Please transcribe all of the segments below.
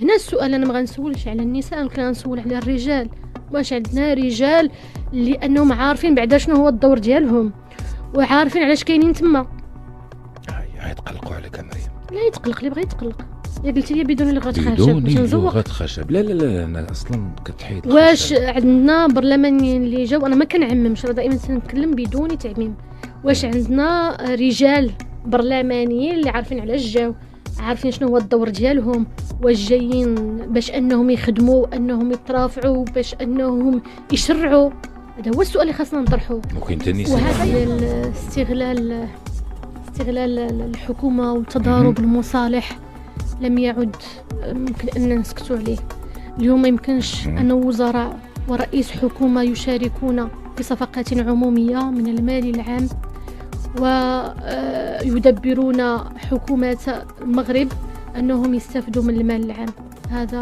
هنا السؤال انا ما غنسولش على النساء، كنسول على الرجال. واش عندنا رجال لانهم عارفين بعدا شنو هو الدور ديالهم وعارفين علاش كاينين تما؟ يتقلقوا عليك مريم. لا يتقلق، اللي بغى يتقلق. يا قلتي لي بدون لغه خشب بدون باش نزوق. لغه خشب. لا لا لا انا اصلا كتحيد. واش عندنا برلمانيين اللي جاو، انا ما كنعممش، راه دائما تنتكلم بدون تعميم. واش عندنا رجال برلمانيين اللي عارفين علاش جاو، عارفين شنو هو الدور ديالهم، واش جايين باش انهم يخدموا، انهم يترافعوا، باش انهم يشرعوا؟ هذا هو السؤال اللي خاصنا نطرحوه. ممكن تنسى وهذا استغلال الحكومه وتضارب المصالح لم يعد ممكن ان نسكتوا عليه. اليوم ما يمكنش ان وزراء ورئيس حكومه يشاركون في صفقات عموميه من المال العام ويدبرون حكومات المغرب أنهم يستفدوا من المال العام. هذا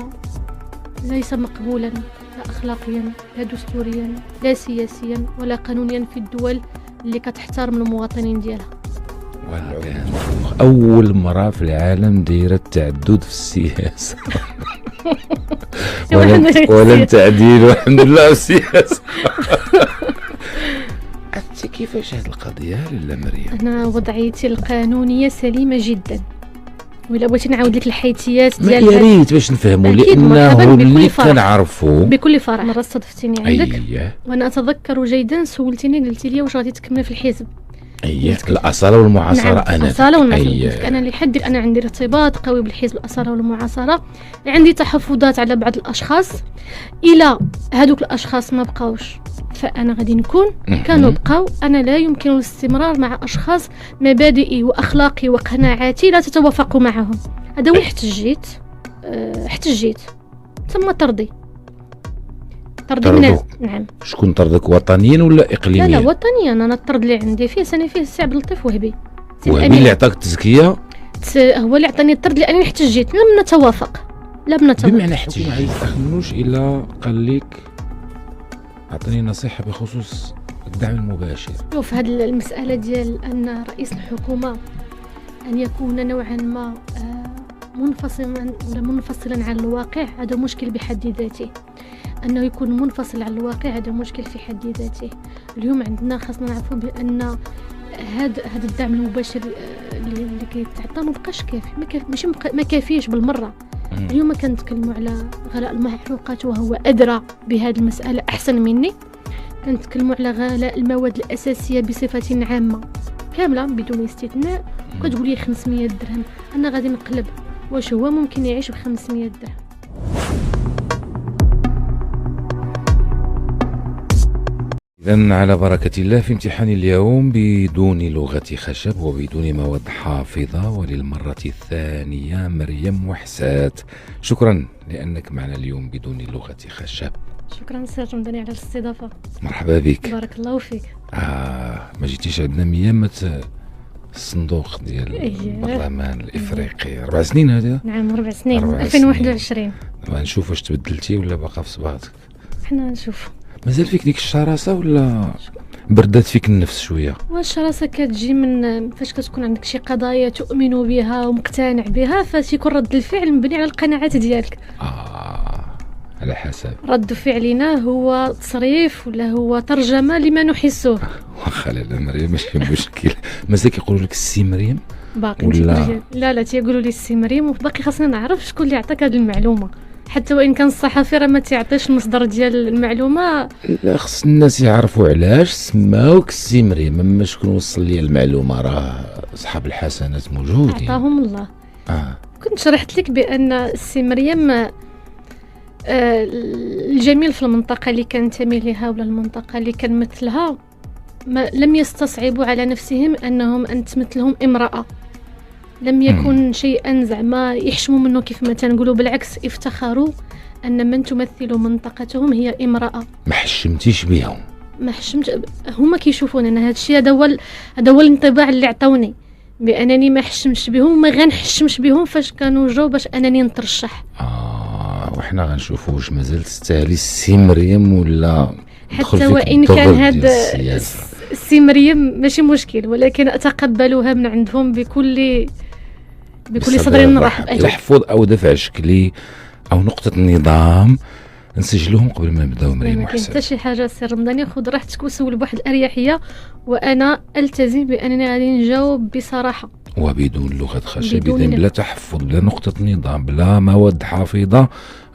ليس مقبولا، لا أخلاقيا لا دستوريا لا سياسيا ولا قانونيا في الدول اللي كتحترم المواطنين ديالها. أول مرة في العالم دايرة التعدد في السياسة ولا تعديل والحمد لله في السياسة. أنت كيفاش هذه القضية لاله مريم؟ أنا وضعيتي القانونية سليمة جدا، ولا بغيتي نعاود لك الحيثيات ديال يا ريت باش نفهموا، لأنه اللي كنعرفوا بكل فرح. مرة استضفتيني عندك وأنا أتذكر جيدا، سولتيني قلتي لي واش غادي تكملي في الحزب. الأصالة والمعاصرة. نعم. أنا الأصالة والمعاصرة. أنا لحد الآن عندي ارتباط قوي بالحزب الأصالة والمعاصرة. عندي تحفظات على بعض الأشخاص، إلى هذوك الأشخاص ما بقاوش فأنا غادي نكون، كانوا بقاو. أنا لا يمكن الاستمرار مع أشخاص مبادئي وأخلاقي وقناعاتي لا تتوافق معهم. هذا وين احتجيت ثم ترضي من نعم. شكون طردك، وطنيا ولا اقليميا؟ لا وطنيا. انا الطرد اللي عندي فيه سنه فيه السي عبد اللطيف وهبي اللي عطاك التزكيه، هو اللي عطاني الطرد لانني احتجيت. لم نتوافق. بمعنى احتجيت ما يستخدموش الا قال لك اعطيني نصيحه بخصوص الدعم المباشر. شوف هذه المساله ديال ان رئيس الحكومه ان يكون نوعا ما منفصلا عن الواقع، هذا مشكل بحد ذاته. أنه يكون منفصل عن الواقع هذا مشكل في حد ذاته. اليوم عندنا خاصنا نعرفوا بأن هذا الدعم المباشر اللي كيتعطى ما بقاش كافي، ما كافيش بالمرة. اليوم كنتكلموا على غلاء المحروقات وهو أدرى بهذه المسألة أحسن مني. كنتكلموا على غلاء المواد الأساسية بصفة عامة كاملة بدون استثناء. كتقول لي 500 درهم، أنا غادي نقلب واش هو ممكن يعيش ب 500 درهم؟ إذن على بركة الله في امتحان اليوم بدون لغة خشب وبدون مواد حافظة، وللمرة الثانية مريم وحسات. شكرا لأنك معنا اليوم بدون لغة خشب. شكرا سير رمضاني على الاستضافة. مرحبا بك. بارك الله فيك. ما جيتيش عندنا ميامة الصندوق ديال البرلمان الإفريقي 4 سنين هذا؟ نعم 4 سنين 2021. نشوف واش تبدلتي ولا باقا في صباطك. حنا نشوف. مازال فيك ديك الشراسة ولا بردات فيك النفس شوية؟ والشراسة كتجي من فاش كتكون عندك شي قضايا تؤمن بها ومقتنع بها، فتيكون رد الفعل مبني على القناعات ديالك. على حسب رد فعلنا هو تصريف ولا هو ترجمة لما نحسه. واخا لا مريم ماشي مشكل. مازال كيقولوا لك السي مريم باقي ولا لا تيقولوا لي السي مريم، وباقي خاصنا نعرف شكون اللي عطاك هذه المعلومة. حتى وإن كان الصحفي راه ما تيعطيش المصدر ديال المعلومة. لا خص الناس يعرفوا علاش سماوك السي مريم. اما شكون وصل لي المعلومة راه اصحاب الحسنات موجودين عطاهم الله. كنت شرحت لك بأن السي مريم الجميل في المنطقة اللي كنتمي لها ولا المنطقة اللي كنمثلها لم يستصعبوا على نفسهم أنهم أن تمثلهم امرأة. لم يكن شيئا زعما يحشموا منه كيف ما تنقولوا، بالعكس افتخروا أن من تمثل منطقتهم هي امرأة. ما حشمتيش بهم؟ ما حشمت. هما كيشوفون أن هذا الشيء هذا هو الانطباع اللي عطاوني، بأنني ما حشمش بهم وما غنحشمش بهم فاش كانوا جاو باش أنني نترشح. وحنا غنشوفوا واش مازال تستاهلي السي مريم ولا حتى وإن كان هذا السي مريم ماشي مشكل، ولكن أتقبلها من عندهم بكل صدر رحب. تحفظ أو دفع شكلي او نقطه النظام نسجلوهم قبل ما نبداو مريم ما كاين وحسن. حتى شي حاجه سي رمضاني، خذ راحتك وسول بواحد الاريحيه، وانا التزم بانني غادي نجاوب بصراحه وبدون لغه خشب، بدون إذن بلا تحفظ، بلا نقطه نظام، بلا مواد حافظه،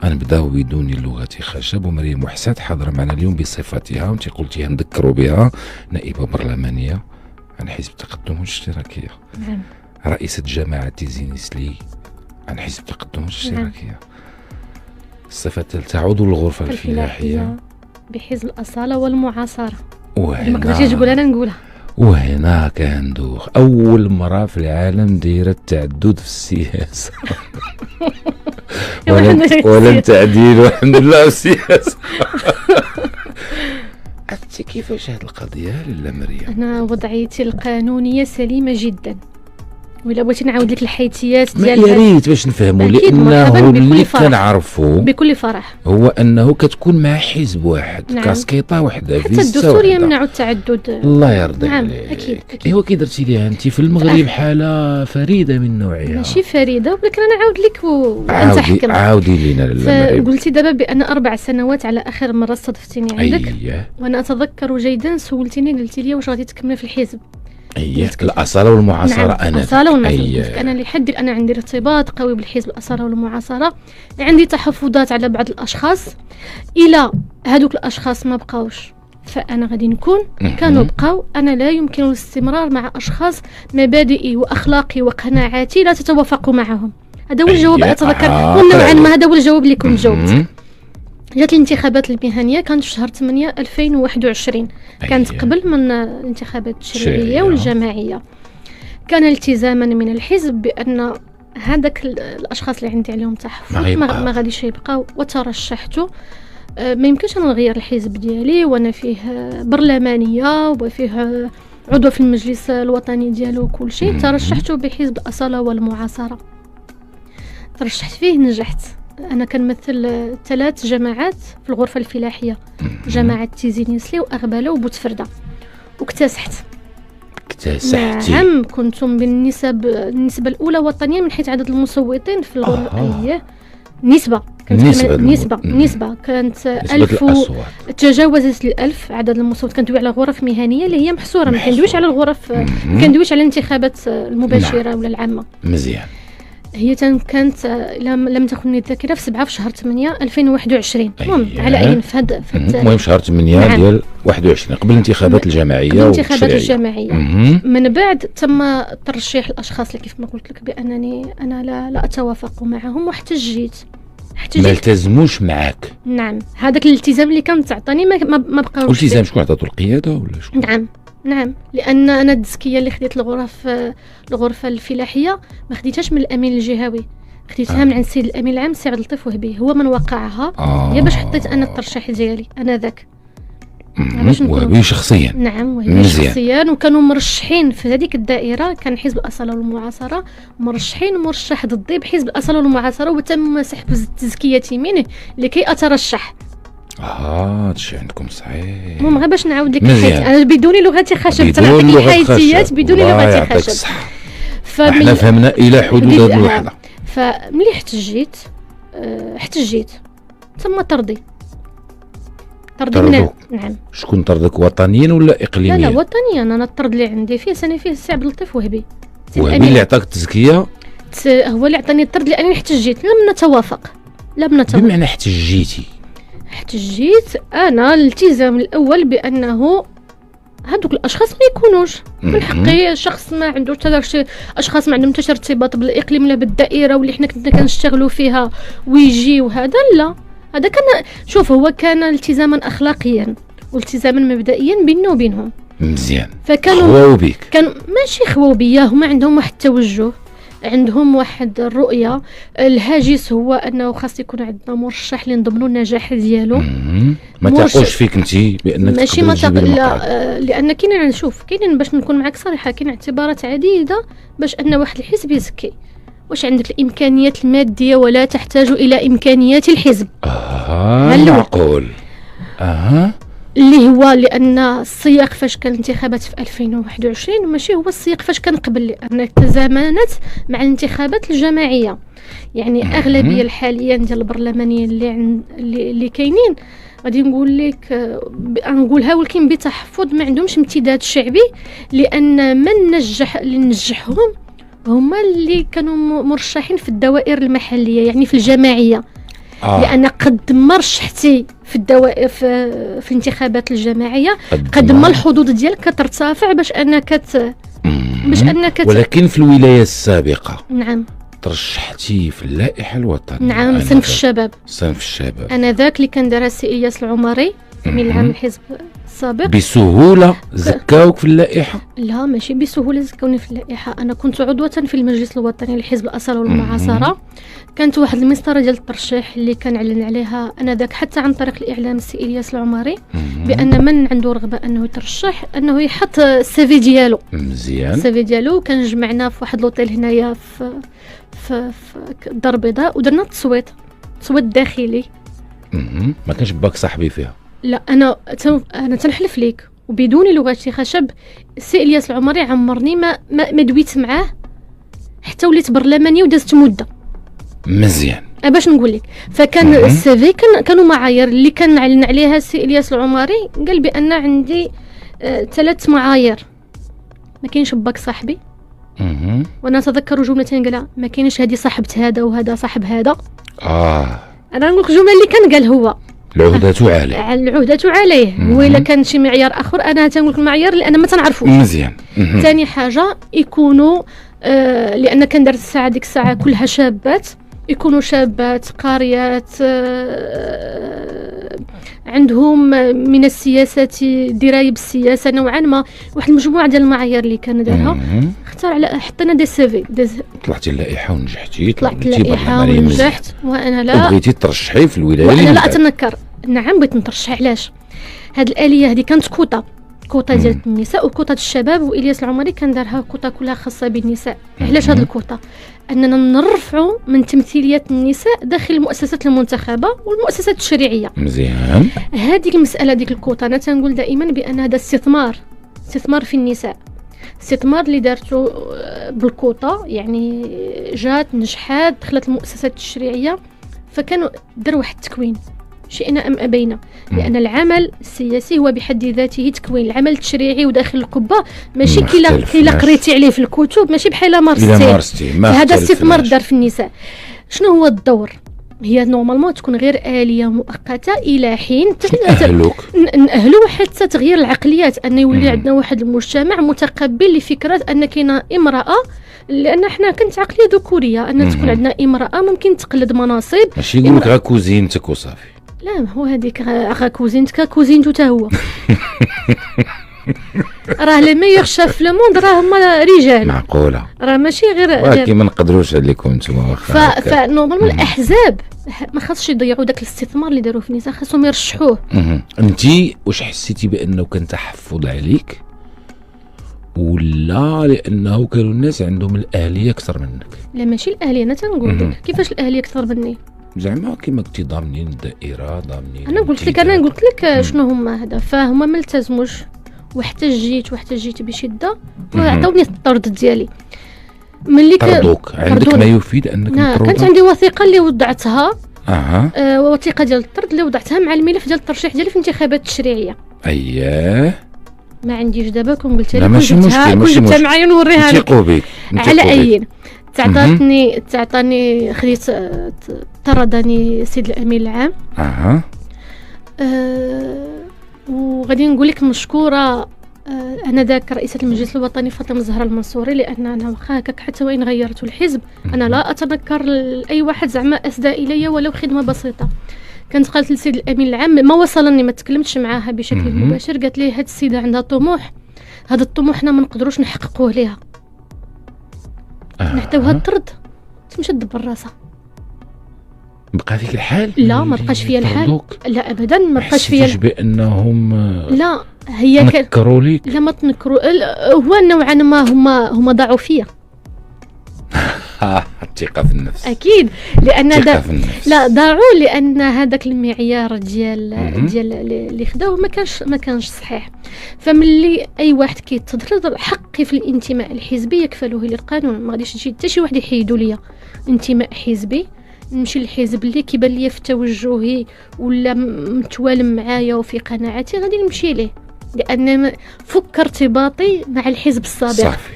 غنبداو بدون لغه خشب. ومريم وحسات حاضره معنا اليوم بصفتها، وانت قلتيها نذكروا بها، نائبه برلمانيه عن حزب التقدم والاشتراكيه، نعم رئيسه جماعه تيزي نسلي عن حزب التقدم والاشتراكيه. الصفه الثالثه عضو الغرفه الفلاحيه بحزب الاصاله والمعاصره. ما وهنا قدرتيش تقول انا نقولها. وهنا كندوخ أول مرة في العالم دايرة التعدد في السياسة ولا التعديل، والحمد لله في السياسة. عرفتي كيفاش هاد القضية لاله مريم؟ انا وضعيتي القانونيه سليمه جدا، ولا بغيتي نعاود لك الحيثيات ما يا ديال ريت باش نفهموا، أكيد، لأنه مرحباً بكل اللي فرح. كنعرفوا بكل فرح. هو أنه كتكون مع حزب واحد، نعم. كاسكيطة وحدة، حتى فيزا الدستور وحدة. يمنع التعدد. الله يرضي نعم، عليك. أكيد، أكيد. ايوا كي درتي ليها انت في المغرب حالة فريدة من نوعها. ماشي فريده، ولكن انا نعاود لك وانت حكم. عاودي لينا المغرب. فقلتي دابا بان 4 سنوات على اخر مره استضفتيني عندك. اييه وانا اتذكر جيدا سولتيني قلتي لي واش غادي تكملي في الحزب. اييه الأصالة والمعاصرة. نعم. انا الأصالة والمعاصرة. أييه. انا لحد الان عندي ارتباط قوي بالحزب الأصالة والمعاصرة. عندي تحفظات على بعض الاشخاص، الى هذوك الاشخاص ما بقاوش فانا غادي نكون. كانوا بقاو، انا لا يمكن الاستمرار مع اشخاص مبادئي واخلاقي وقناعاتي لا تتوافق معهم. هذا هو الجواب. اتذكر ونوعا ما هذا هو الجواب اللي كنت جاوبت. جات الانتخابات المهنيه كانت في شهر 8 2021، كانت قبل من الانتخابات التشريعيه والجماعيه. كان التزاما من الحزب بان هذاك الاشخاص اللي عندي عليهم تحفظ ما غاديش يبقاو، وترشحت. ما يمكنش انا نغير الحزب ديالي وانا فيه برلمانيه وفيه عضو في المجلس الوطني ديالو وكل شيء. ترشحت بحزب الأصالة والمعاصرة، ترشحت فيه، نجحت. انا كنمثل 3 جماعات في الغرفه الفلاحيه، جماعه تيزي نسلي واغباله وبوتفرده، واكتسحت. نعم، كنتم النسبه الاولى وطنيا من حيث عدد المصوتين في الغرفه. نسبة كانت 1000 تجاوزت 1000 عدد المصوت. كندوي على غرف مهنيه اللي هي محصوره، ما كندويش على الغرف، ما كندويش على الانتخابات المباشره ولا العامه. مزيان. هي كانت لم تخنني الذاكره في 7 في شهر 8 2021. المهم على اي المهم شهر 8 ديال 21 قبل الانتخابات الجماعيه. من بعد تم ترشيح الاشخاص اللي كيف ما قلت لك بانني انا لا اتوافق معهم، واحتجيت. ما التزموش معاك. نعم، هذاك الالتزام اللي كانت تعطيني ما بقاوش. التزام شكون عطاتو؟ القياده ولا شكون؟ نعم، لان انا التزكيه اللي خديت الغرفه الفلاحيه ما خديتهاش من الامين الجهوي، خديتها من عند السيد الامين العام سي عبد اللطيف وهبي، هو من وقعها. هي باش حطيت انا الترشيح ديالي انا ذاك. وهبي شخصيا. نعم، وهبي شخصيا. وكانوا مرشحين في هذيك الدائره، كان حزب الأصالة والمعاصرة مرشح ضدي بحزب الأصالة والمعاصرة، وتم سحب تزكية منه لكي اترشح. هادشي عندكم صحيح. المهم غير باش نعاود لك انا بدون لغتي خشب تنعطيك الحيثيات بدون لغتي خشب. احنا فهمنا الى حدود هذه اللحظه. فملي احتجيت ثم طردي من. نعم. شكون طردك، وطنيا ولا اقليميا؟ لا وطنيا. انا الطرد اللي عندي فيه سنه فيه السي عبد اللطيف وهبي اللي عطاك التزكيه، هو اللي عطاني الطرد لانني احتجيت. لم نتوافق. بمعنى احتجيت انا الالتزام الاول بانه هذوك الاشخاص ما يكونوش من حقي. شخص ما عنده حتى اشخاص ما عندهم حتى ارتباط بالاقليم ولا بالدائره واللي حنا كنا كنشتغلوا فيها ويجي وهذا لا. هذا كان شوف هو كان التزاما اخلاقيا والتزاما مبدئيا بيننا وبينهم. مزيان. فكانوا خواو بيك. كان ماشي خواو بيا، هما عندهم واحد التوجه، عندهم واحد الرؤيه. الهاجس هو انه خاص يكون عندنا مرشح اللي نضمنوا النجاح ديالو. ما تعقوش فيك انت بانك ماشي ما لا، لان كاين باش نكون معك صريحه، كاين اعتبارات عديده باش ان واحد الحزب يزكي. واش عندك الامكانيات الماديه ولا تحتاج الى امكانيات الحزب؟ معقول. اللي هو لان السياق فاش كان الانتخابات في 2021 ماشي هو السياق فاش كان قبل، لان تزامنت مع الانتخابات الجماعيه. يعني اغلبيه الحاليا ديال البرلمانيين اللي كاينين غادي نقول لك نقولها ولكن بتحفظ ما عندهمش امتداد شعبي، لان من اللي نجحهم هما اللي كانوا مرشحين في الدوائر المحليه، يعني في الجماعيه. لان قد ما رشحتي في الدوائر في الانتخابات الجماعيه قد ما الحظوظ ديالك كترتفع باش انك ولكن في الولايه السابقه نعم ترشحتي في اللائحه الوطنيه. نعم، صنف الشباب. انا ذاك اللي كان دار السي الياس العمري من العام الحزب السابق. بسهوله زكاوك في اللائحه؟ لا ماشي بسهوله زكاوني في اللائحه. انا كنت عضوه في المجلس الوطني لحزب الاصاله والمعاصره. كانت واحد المسطره ديال الترشيح اللي كان اعلن عليها انا ذاك حتى عن طريق الاعلام السي الياس العمري بان من عنده رغبه انه يترشح انه يحط السيفي ديالو. مزيان. السيفي ديالو كان جمعنا في واحد لوطيل هنايا في الدار البيضاء ودرنا التصويت داخلي. ما كانش باك صاحبي فيها؟ لا انا تنحلف ليك وبدون لغه خشب السي الياس العمري عمرني ما دويت معاه حتى وليت برلماني ودازت مده. مزيان. باش نقول لك فكان السيفي كانوا معايير اللي كان علن عليها السي الياس العمري. قال بان عندي 3 معايير. ما كاينش باك صاحبي. وانا اتذكر جملتين قالها ما كاينش هذه صاحبت هذا وهذا صاحب هذا. انا نقول لك جمله اللي كان قال هو العهدة عليه. وإلا كان شي معيار اخر انا تنقول لك المعيار اللي انا ما تنعرفوش. مزيان. ثاني حاجه يكونوا لان كان دارت الساعه ديك الساعه كلها شابات، يكونوا شابات قاريات عندهم من السياسات درايه بالسياسه نوعا ما. واحد المجموعه ديال المعايير اللي كان دارها اختار على حطينا دي سيفي. طلعتي اللائحه ونجحتي. طلعت اللائحه ونجحت وانا لا بغيتي ترشحي في الولايه. وانا لا اتنكر. نعم بغيت نترشح. علاش؟ هاد الاليه هذه كانت كوطه ديال النساء وكوطه الشباب، والياس العمري كان دارها كوطه كلها خاصه بالنساء. علاش هاد الكوطه؟ اننا نرفعوا من تمثيليه النساء داخل المؤسسات المنتخبه والمؤسسات التشريعيه. مزيان. هذيك المساله ديك الكوطه انا تنقول دائما بان هذا استثمار في النساء. استثمار اللي دارته بالكوطه، يعني جات نجحات دخلت المؤسسات التشريعيه فكانوا داروا واحد التكوين شئنا ام ابينا. لان العمل السياسي هو بحد ذاته تكوين. العمل التشريعي وداخل القبه ماشي كي قريتي عليه في الكتب ماشي بحال مارستي. هذا استثمار دار في النساء. شنو هو الدور؟ هي نورمالمون تكون غير آلية مؤقتة إلى حين نأهلوا حتى تغيير العقليات، أن يولي عندنا واحد المجتمع متقبل لفكرة أن كاينة امرأة. لأن احنا كانت عقلية ذكورية أن تكون عندنا امرأة ممكن تقلد مناصب. ماشي يقولك غا كوزينتك وصافي. لا هو هذيك غا كوزينتك كوزينتو تا هو. راه لي ميور شاف في الموند راه هما رجال. معقوله. راه ماشي غير ولكن ما نقدروش عليكم نتوما واخا. فنورمالمون الاحزاب ما خاصش يضيعوا داك الاستثمار اللي داروا في النساء، خاصهم يرشحوه. انت واش حسيتي بانه كان تحفظ عليك ولا لانه كانوا الناس عندهم الاهليه اكثر منك؟ لا ماشي الاهليه. انا تنقول لك كيفاش الاهليه اكثر مني. زعما كيما قلتي ضامنين الدائره ضامنين. انا قلت لك شنو هما هذا. فهما ما التزموش واحتجيت بشده وعطاوني الطرد ديالي. ملي طردوك عندك ما يفيد انك مطرود. كانت عندي وثيقه اللي وضعتها. وثيقه ديال الطرد اللي وضعتها مع الملف ديال الترشيح ديالي في الانتخابات التشريعيه. اييه ما عنديش دابا كون قلت لك ماشي مشكل جبتها معايا نوريها لك. على اي تعطاني خديت طردني سيد الامين العام. وغادي نقول لك مشكوره انا ذاك رئيسه المجلس الوطني فاطمه الزهراء المنصوري، لان انا واخا هكاك حتى وين غيرت الحزب انا لا اتنكر لاي واحد زعما اسدى الي ولو خدمه بسيطه. كانت قالت للسيد الامين العام ما وصلني، ما تكلمتش معاها بشكل مباشر، قالت لي هاد السيده عندها طموح، هذا الطموح حنا ما نقدروش نحققوه ليها. نعطيوها الطرد تمشي تدبر راسها. بقى فيك الحال؟ لا ما بقاش فيا الحال. لا ابدا ما بقاش فيا. حسيتيش بانهم لا هي تنكروا ليك؟ لا ما تنكروا. هو نوعا ما هما ضاعوا فيا. الثقه في النفس اكيد، لان الثقة في النفس. لا ضاعوا، لان هذاك المعيار ديال اللي خداوه ما كانش صحيح. فملي اي واحد كيتضرر حقي في الانتماء الحزبي يكفله لي القانون. ما غاديش تجي حتى شي واحد يحيدوا لي انتماء حزبي، نمشي للحزب اللي كيبان لي في توجهي ولا متوالم معايا وفي قناعاتي غادي نمشي ليه، لان فك ارتباطي مع الحزب السابق. صافي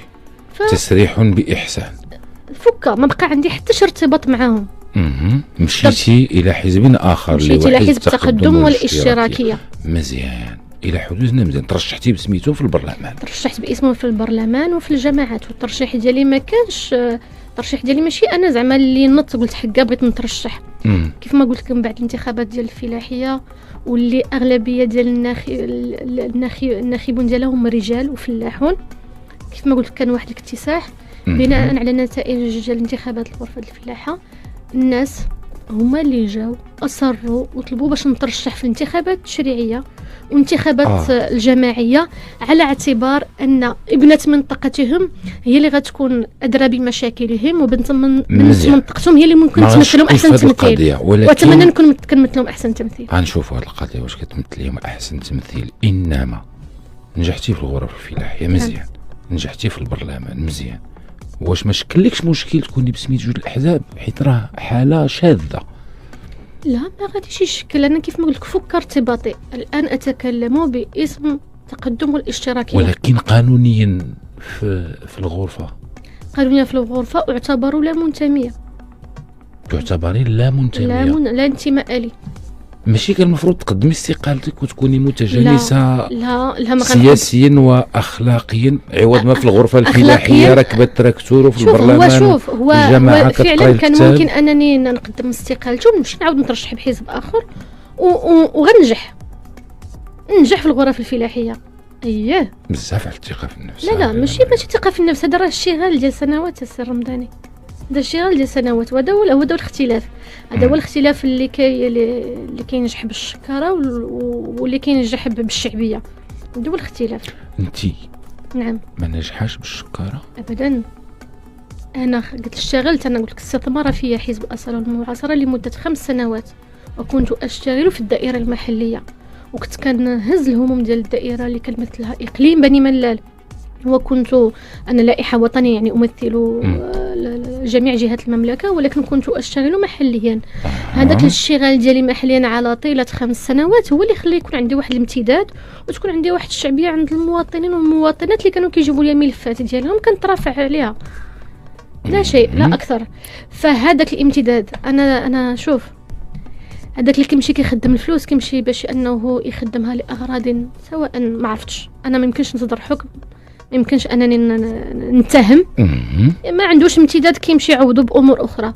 تسريح باحسان، فكا ما بقى عندي حتى شي ارتباط معاهم. مشيتي الى حزب اخر، مشيتي الى حزب التقدم والاشتراكيه. مزيان، الى حدودنا مزيان. ترشحتي بسميتو في البرلمان؟ ترشحت باسمه في البرلمان وفي الجماعات. والترشيح ديالي ما كانش الترشيح ديالي ماشي انا زعما اللي نط قلت حكا بغيت نترشح. كيف ما قلت لكم بعد الانتخابات ديال الفلاحيه واللي اغلبيه ديال الناخبون ديالها هم رجال وفلاحون، كيف ما قلت كان واحد الاكتساح بناء على نتائج ديال انتخابات الغرفه الفلاحه. الناس هما اللي جاو اصروا وطلبوا باش نترشح في الانتخابات التشريعيه وانتخابات الجماعيه، على اعتبار ان ابنه منطقتهم هي اللي غتكون ادرى بمشاكلهم، وبنت منطقتهم هي اللي ممكن تمثلهم احسن تمثيل. واتمنى نكون كنمثلهم احسن تمثيل. غنشوفوا هذه القضيه واش كتمثليهم احسن تمثيل. انما نجحتي في الغرف الفلاحيه مزيان، نجحتي في البرلمان مزيان، واش ما شكلكش مشكل تكوني بسميت جوج الاحزاب؟ حيت راه حاله شاذه. لا ما غاديش يشكل. انا كيف ما قلت لك فك ارتباطي، الان اتكلم باسم التقدم والاشتراكيه. ولكن قانونيا في الغرفه، قانونيا في الغرفه اعتبروا لا منتميه. تعتبري لا منتميه؟ لا انتماء لي. ماشي كان المفروض تقدمي استقالتك وتكوني متجانسه ما سياسيا واخلاقيا، عوض ما في الغرفه الفلاحيه ركبه تراكتور وفي البرلمان؟ هو فعلا كان ممكن انني نقدم استقالتي ونمشي نعاود نترشح بحزب اخر وغنجح في الغرف الفلاحيه. اييه بزاف على الثقه في النفس. لا ماشي ثقه في النفس، هذا راه اشتغال ديال سنوات السي رمضاني. هذا الشغل ديال سنوات، وهذا هو الاختلاف. هذا هو الاختلاف اللي كينجح بالشكاره واللي كينجح بالشعبيه. هذا هو الاختلاف. انتي نعم ما نجحاش بالشكاره ابدا. انا اشتغلت، انا قلت لك استثمر في حزب الاصاله والمعاصره لمده 5 سنوات، وكنت اشتغل في الدائره المحليه، وكنت كنهز الهموم ديال الدائره اللي كنمثلها اقليم بني ملال، وكنت أنا لائحة وطنية يعني أمثل جميع جهات المملكة، ولكن كنت أشتغل محليا. هذاك الاشتغال ديالي محليا على طيلة 5 سنوات هو اللي خلى يكون عندي واحد الامتداد وتكون عندي واحد الشعبية عند المواطنين والمواطنات اللي كانوا كيجيبوا لي ملفات ديالهم كنترافع عليها، لا شيء لا أكثر. فهذاك الامتداد أنا شوف، هذاك اللي كيمشي كيخدم الفلوس كيمشي باش أنه يخدمها لأغراض سواء ما عرفتش أنا، ما يمكنش نصدر حكم، ما يمكنش انني نتهم، ما عندوش امتداد كيمشي يعوضوا بامور اخرى.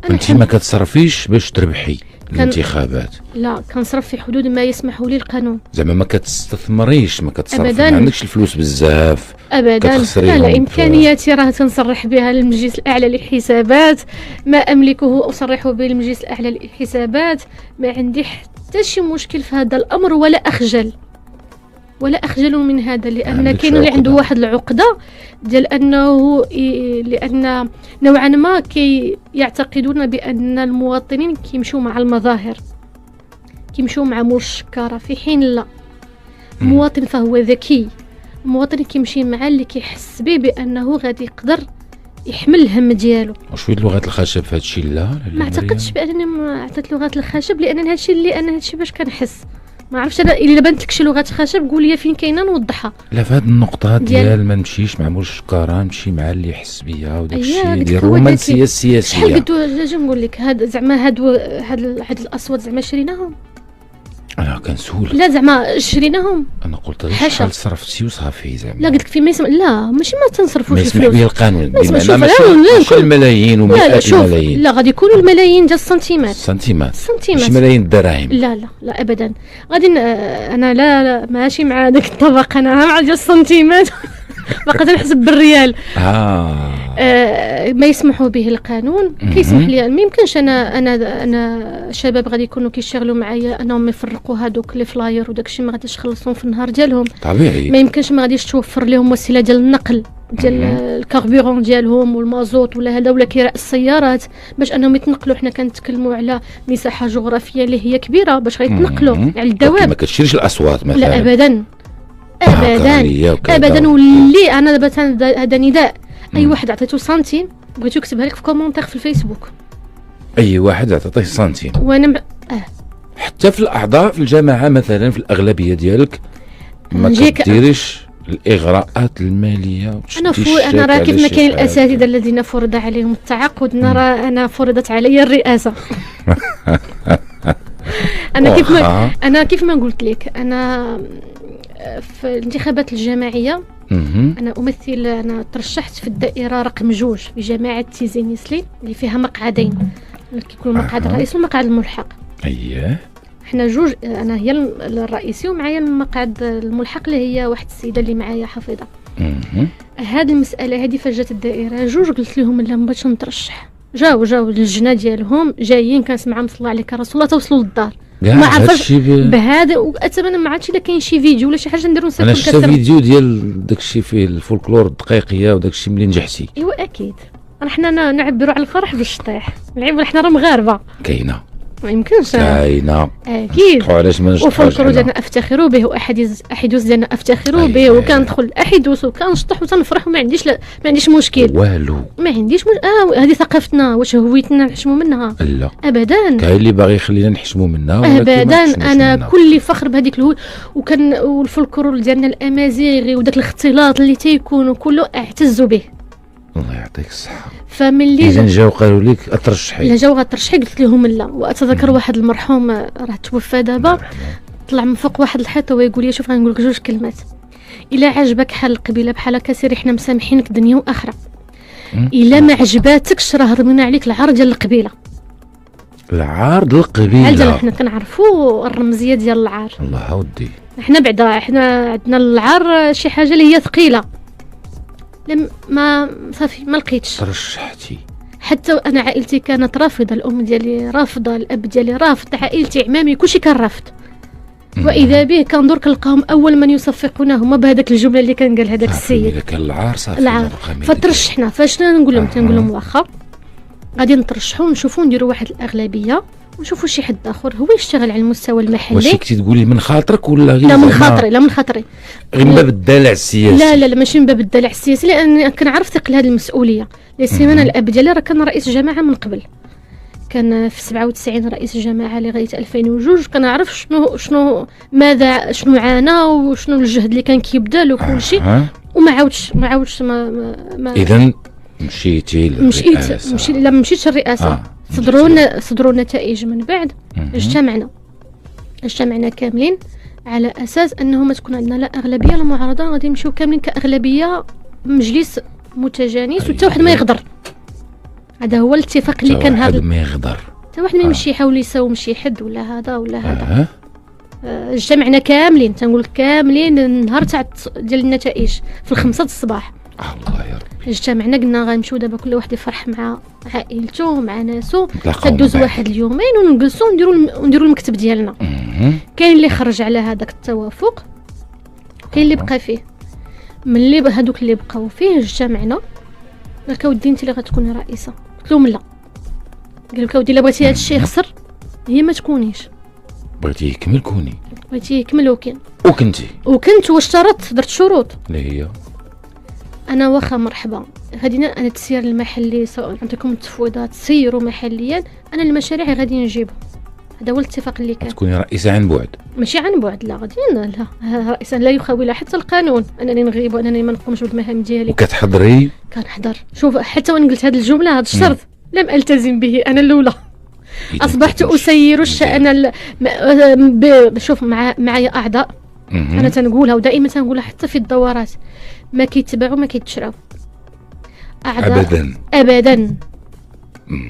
انت ما كتصرفيش باش تربحي الانتخابات؟ لا كنصرف في حدود ما يسمح لي القانون. زعما ما كتستثمريش، ما كتصرفيش، ما عندكش الفلوس بزاف ابدا. لا امكانياتي راه تنصرح بها للمجلس الاعلى للحسابات، ما املكه اصرح به للمجلس الاعلى للحسابات، ما عندي حتى شي مشكل في هذا الامر ولا اخجل من هذا، لان كاين اللي عنده واحد العقده ديال انه لان نوعا ما يعتقدون بان المواطنين كيمشوا مع المظاهر، كيمشوا مع مول الشكاره، في حين لا. المواطن فهو ذكي، المواطن كيمشي مع اللي كيحس به بانه غادي يقدر يحمل الهم ديالو. وشويه لغه الخشب في هذا الشيء؟ لا ما اعتقدش بانني ما عطيت لغه الخشب، لان هذا الشيء اللي انا هذا الشيء باش كنحس، ما عرفتش انا الا بانت لك شي لغه خشب قول لي فين كاينه نوضحها. لا في هذه النقطه ديال ما نمشيش مع مول الشكاره، نمشي مع اللي يحس بيا وداك الشيء ديال الرومانسيه السياسيه. شحال قلت اجي نقول لك هاد زعما هاد الاصوات زعما شريناهم؟ انا كنسول. لا زعما شريناهم، انا قلت لك شحال صرفتي وصافي زعما. لا قلت لك في ما يسمح، لا ماشي ما تنصرفوش الفلوس، ما يسمح به القانون، بمعنى ماشي الملايين ومئات الملايين، لا غادي يكونوا الملايين ديال السنتيمات ماشي ملايين الدراهم. لا ابدا. غادي انا لا ماشي مع داك الطبق، انا مع ديال السنتيمات باقا تنحسب بالريال. ما يسمح به القانون كيسمح لي، ما يمكنش انا شباب غادي يكونوا كيشتغلوا معايا انهم يفرقوا هذوك لي فلاير وداك الشيء ما غاديش يخلصون في النهار ديالهم. طبيعي ما يمكنش، ما غاديش توفر لهم وسيله ديال النقل ديال الكاربيرون ديالهم والمازوت ولا هذا، ولا كراء السيارات باش انهم يتنقلوا. حنا كنتكلموا على مساحه جغرافيه اللي هي كبيره باش غيتنقلوا على الدواب. ما كتشيرش الاصوات مثلا. لا ابدا ابدا. واللي انا دابا هذا نداء اي واحد عطيتو سنتيم بغيتو يكتبها لك في كومونتير في الفيسبوك. اي واحد عطيتيه سنتيم. وانا حتى في الاعضاء في الجماعه مثلا في الاغلبيه ديالك ما كديريش الاغراءات الماليه. انا راه كيف ما كاين الاساتذه الذين فرض عليهم التعاقد، نرى انا فرضت علي الرئاسه. انا كيف ما قلت لك، انا في الانتخابات الجماعيه انا ترشحت في الدائره رقم 2 في جماعه تيزي نيسلي اللي فيها مقعدين، كيكون المقعد الرئيسي والمقعد الملحق. اييه احنا 2، انا هي الرئيسي ومعايا المقعد الملحق اللي هي واحد السيده اللي معايا حفيظه. هذه المساله هذه فجات الدائره 2، قلت لهم لا ما بغيتش نترشح. جاو اللجنه ديالهم جايين، كنسمعهم صلى عليك الرسول الله، توصلوا للدار ما عرفاش بهذا. واتمنى ما عرفتش الا كاين شي فيديو ولا شي حاجه نديرو نسير. انا شفت فيديو ديال داكشي فيه الفولكلور الدقيقيه وداكشي ملي نجحتي. ايوا اكيد حنا نعبروا على الفرح بالشطيح، نلعبوا حنا راه مغاربه كاينه، ما يمكنش كاينه اكيد. علاش ما نشطحوش؟ وفولكلور ديالنا افتخروا به، واحدوث ديالنا افتخروا به، وكندخل الاحدوث وكنشطح وتنفرح وما عنديش ما عنديش مشكل والو، ما عنديش هذه ثقافتنا، واش هويتنا نحشموا منها؟ لا ابدا. كاين اللي باغي يخلينا نحشموا منها ابدا. انا كل فخر بهذيك والفولكلور ديالنا الامازيغي وداك الاختلاط اللي تيكون كله اعتزوا به. الله يعطيك الصحه. فملي جاو قالوا لك اترشحي، لا جاو غترشحي قلت لهم لا. واتذكر واحد المرحوم راه توفى دابا، طلع من فوق واحد الحيطه ويقول لي شوف غنقول لك 2 كلمات، الا عجبك حال القبيله بحال هكا سيري حنا مسامحينك دنيا واخره، الا ما عجباتكش راه رمينا عليك العار ديال القبيله. العار ديال القبيله حنا كنعرفوا الرمزيه ديال العار. الله ودي حنا بعدا حنا عندنا العار شي حاجه اللي هي ثقيله. ما صافي ما لقيتش. ترشحتي حتى انا عائلتي كانت رافضه، الام ديالي رافضه، الاب ديالي رافض، عائلتي عمامي كلشي كان رافض. واذا به كندور كنلقاهم اول من يصفقون هما بهذاك الجمله اللي كان قال هذاك السيد. كان العار صافي العار. فترشحنا. فاش نقول لهم واخا غادي نترشحوا ونشوفوا نديروا واحد الاغلبيه ونشوفوا شي حد اخر هو يشتغل على المستوى المحلي. واش كنتي تقولي من خاطرك ولا غير؟ لا من خاطري، لا من خاطري، غير من باب الدلع السياسي. لا ماشي من باب الدلع السياسي، لان كنعرف ثقل هذه المسؤوليه. انا الاب ديالي راه كان رئيس جماعه من قبل، كان في 97 رئيس الجماعه لغايه 2002. كنعرف شنو عانى وشنو الجهد اللي كان كيبذل وكل شيء. وما عاودش ما اذا مشيتي للرئاسه. لا ما مشيتش الرئاسه. صدروا نتائج من بعد. اجتمعنا كاملين على اساس انه ما تكون عندنا لا اغلبيه لا معارضه، غادي نمشيو كاملين كاغلبيه مجلس متجانس وحتى واحد ما يغدر. هذا هو الاتفاق اللي كان. هذا ما يغدر حتى واحد ما يمشي يحاول يساوم شي حد ولا هذا ولا هذا. اجتمعنا كاملين، تنقول كاملين النهار تاع ديال النتائج في 5 الصباح. الله يا ربي. اجتمعنا قلنا غنمشيو دابا كل واحد يفرح مع عائلته مع ناسو، تدوز واحد اليومين ونجلسوا ونديروا المكتب ديالنا. كاين اللي خرج على هذاك التوافق، كاين اللي بقى فيه. ملي هذوك اللي بقاو فيه اجتمعنا، قالك اودي انت اللي غتكوني رئيسه. قلت لهم لا. قالك اودي الا بغيتي هذا الشيء يخسر هي ما تكونيش، بغيتي يكمل كوني، بغيتي يكمل وكنت واشترطت درت شروط اللي هي انا واخا مرحبا غادي انا التسيير المحلي سواء نعطيكم التفويضات سيروا محليا، انا المشاريع غادي نجيبها. هذا هو الاتفاق اللي كان. تكوني رئيسه عن بعد؟ ماشي عن بعد، لا غادي لا رئيسه لا يخاوي حتى القانون انني نغيب وانني ما نقومش بالمهام ديالي. وكتحضري؟ كنحضر. شوف حتى وان قلت هذا الجمله هذا الشرط لم التزم به انا الاولى. اصبحت اسير الشان شوف معايا اعضاء انا تنقولها ودائما تنقولها حتى في الدورات، ما كيتباعوا ما كيتشراو. اعضاء ابدا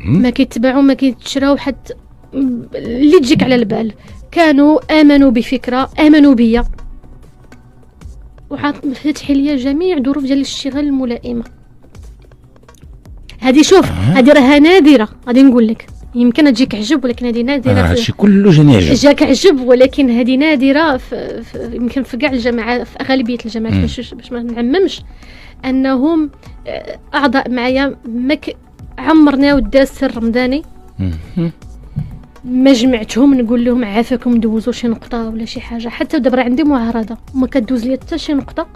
ما كيتباعوا ما كيتشراو، حتى اللي تجيك على البال. كانوا امنوا بفكره، امنوا بيا، وفتح لي جميع ظروف ديال الاشتغال الملائمه. هذه شوف هذه راها نادره، غادي نقول لك يمكن تجيك عجب ولكن هذه نادره. هادشي كله جاني عجب، جاك عجب ولكن هذه نادره يمكن في كاع الجماعات، في اغلبيه الجماعات باش ما نعممش. انهم اعضاء معايا عمرنا والداس الرمضاني ما جمعتهم نقول لهم عافاكم دوزوا شي نقطه ولا شي حاجه. حتى دابا عندي معارضه وما كدوز لي حتى شي نقطه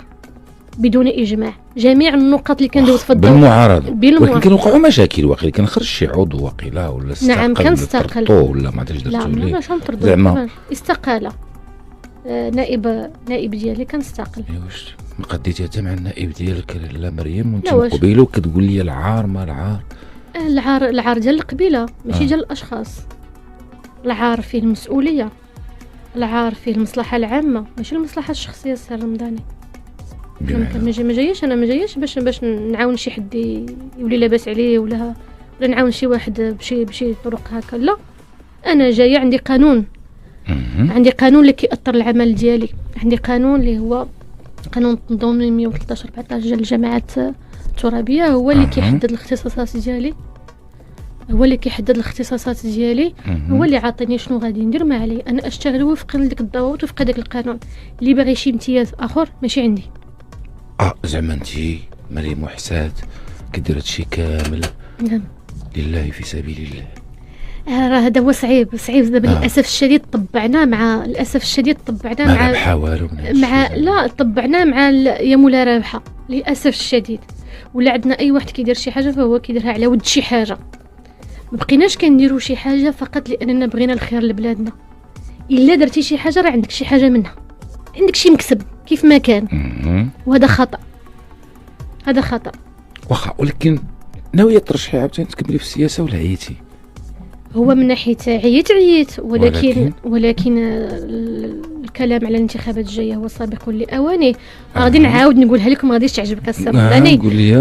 بدون اجماع. جميع النقط اللي كندوز في الدور بالمعارضه ولكن كنوقعوا مشاكل واقيلا كنخرج شي عضو واقيلا ولا استقل. نعم كنستقل ولا ما عرفتش درتو ليه. لا ماشي نطردو استقاله. نائب ديالي كنستقل. واش ما قديتي حتى مع النائب ديالك لا مريم وانت قبيله كتقول لي العار ما العار؟ العار ديال القبيله ماشي ديال الاشخاص. العار فيه المسؤوليه، العار فيه المصلحه العامه ماشي المصلحه الشخصيه. السي رمضاني ما جايش باش نعاون شي حد يولي لاباس عليه ولا نعاون شي واحد بشي طرق هكا. لا، انا جايه عندي قانون. عندي قانون اللي كيأثر العمل ديالي. عندي قانون اللي هو قانون التنظيمي 113 14 ديال الجماعات الترابيه، هو اللي كيحدد الاختصاصات ديالي، هو اللي عاطيني شنو غادي ندير ما علي. انا اشتغل وفقا لديك الضوابط وفقا داك القانون. اللي باغي شي امتياز اخر ماشي عندي. زعما انت مريم وحسات كدير هادشي كامل نعم لله في سبيل الله. راه هذا هو صعيب دابا. للاسف الشديد طبعنا مع لا طبعنا مع يا مولا رابحه للاسف الشديد. ولا عندنا اي واحد كيدير شي حاجه فهو كيديرها على ود شي حاجه. ما بقيناش كنديروا شي حاجه فقط لاننا بغينا الخير لبلادنا. الا درتي شي حاجه راه عندك شي حاجه منها، عندك شي مكسب كيف ما كان. وهذا خطا، واخا. ولكن ناويه ترشحي عاوتاني تكملي في السياسه ولا عييتي؟ هو من ناحيه عييت ولكن الكلام على الانتخابات الجايه هو سابق لاوانه. غادي نعاود نقولها لكم، غاديش تعجبك السر.